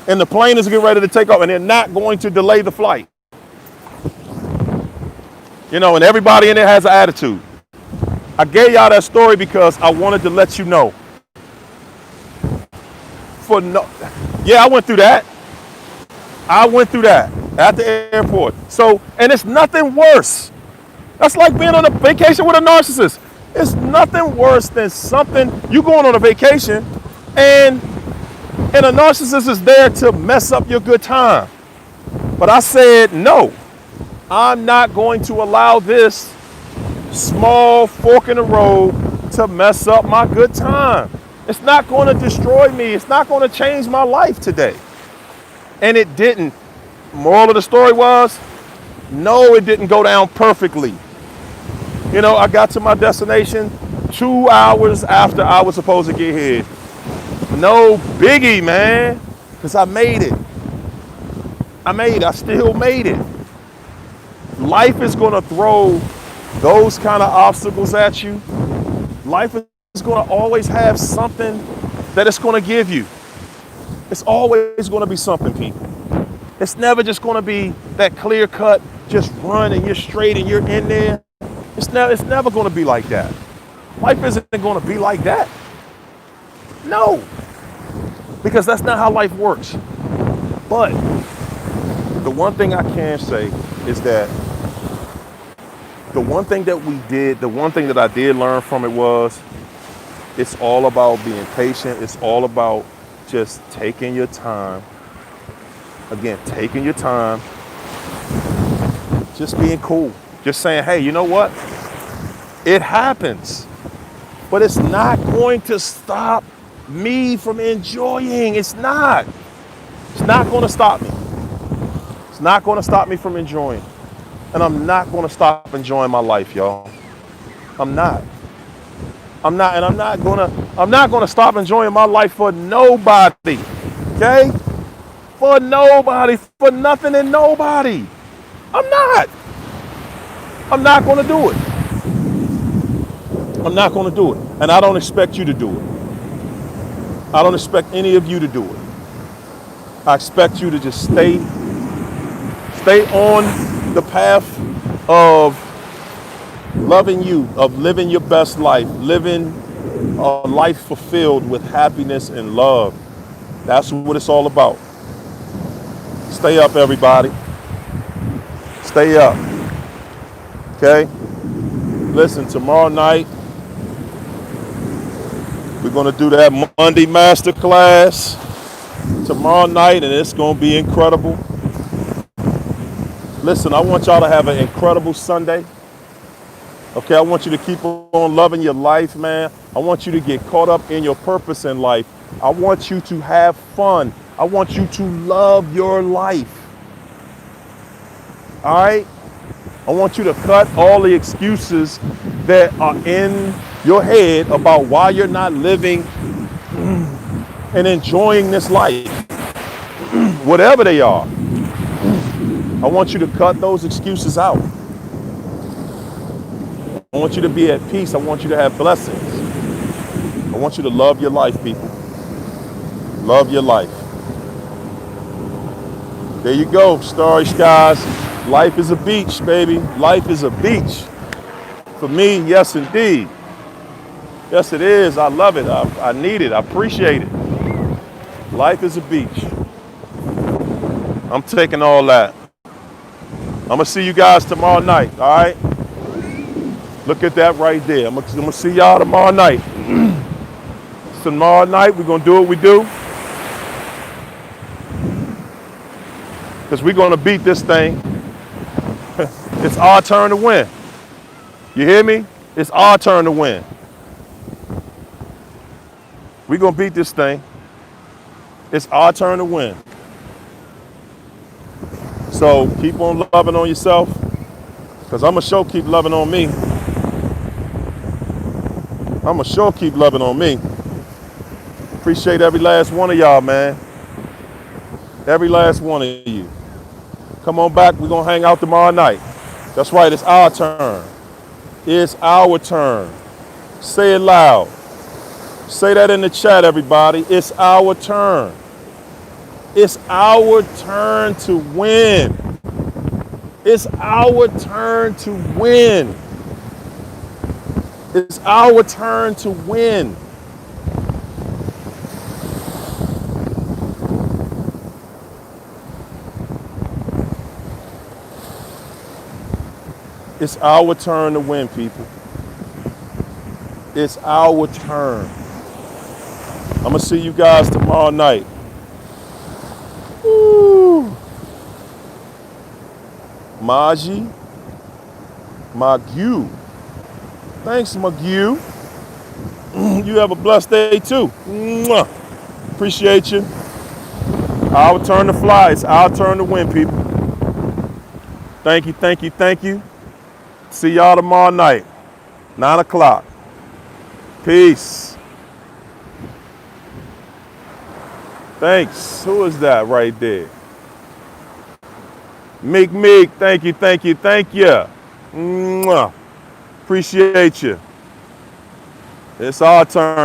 And the plane is getting ready to take off, and they're not going to delay the flight. You know, and everybody in there has an attitude. I gave y'all that story because I wanted to let you know. Yeah, I went through that. At the airport. So, and it's nothing worse. That's like being on a vacation with a narcissist. It's nothing worse than you going on a vacation and a narcissist is there to mess up your good time. But I said, no, I'm not going to allow this small fork in the road to mess up my good time. It's not going to destroy me. It's not going to change my life today. And it didn't. Moral of the story was, no, it didn't go down perfectly. You know, I got to my destination 2 hours after I was supposed to get here. No biggie, man, because I made it. I still made it. Life is going to throw those kind of obstacles at you. Life is going to always have something that it's going to give you. It's always going to be something, people. It's never just going to be that clear cut, just run and you're straight and you're in there. It's never going to be like that. Life isn't going to be like that. No, because that's not how life works. But the one thing I can say is that the one thing that I did learn from it was, it's all about being patient. It's all about just taking your time. Again, taking your time, just being cool, just saying, hey, you know what? It happens, but it's not going to stop me from enjoying. It's not going to stop me. It's not going to stop me from enjoying. And I'm not going to stop enjoying my life, y'all. I'm not going to stop enjoying my life for nobody. Okay? For nobody, for nothing and nobody. I'm not going to do it. I'm not going to do it. And I don't expect you to do it. I don't expect any of you to do it. I expect you to just stay on the path of loving you, of living your best life, living a life fulfilled with happiness and love. That's what it's all about. Stay up, everybody. Stay up. Okay? Listen, tomorrow night, we're going to do that Monday masterclass tomorrow night, and it's going to be incredible. Listen, I want y'all to have an incredible Sunday. Okay, I want you to keep on loving your life, man. I want you to get caught up in your purpose in life. I want you to have fun. I want you to love your life. All right? I want you to cut all the excuses that are in your head about why you're not living and enjoying this life, whatever they are. I want you to cut those excuses out. I want you to be at peace. I want you to have blessings. I want you to love your life, people. Love your life. There you go, Starry Skies. Life is a beach, baby. Life is a beach. For me, yes, indeed. Yes, it is. I love it. I need it. I appreciate it. Life is a beach. I'm taking all that. I'm going to see you guys tomorrow night, all right? Look at that right there. I'm going to see y'all tomorrow night. Tomorrow night, we're going to do what we do. Because we're going to beat this thing. It's our turn to win. You hear me? It's our turn to win. We're going to beat this thing. It's our turn to win. So keep on loving on yourself, because I'm going to sure keep loving on me. I'm going to sure keep loving on me. Appreciate every last one of y'all, man. Every last one of you. Come on back. We're going to hang out tomorrow night. That's right. It's our turn. It's our turn. Say it loud. Say that in the chat, everybody. It's our turn. It's our turn to win. It's our turn to win. It's our turn to win. It's our turn to win, people. It's our turn. I'm going to see you guys tomorrow night. Woo. Maji. Magyu. Thanks, Magyu. You have a blessed day, too. Mwah. Appreciate you. Our turn to fly. It's our turn to win, people. Thank you, thank you, thank you. See y'all tomorrow night, 9 o'clock. Peace. Thanks. Who is that right there? Meek, thank you, thank you, thank you. Mwah. Appreciate you. It's our turn.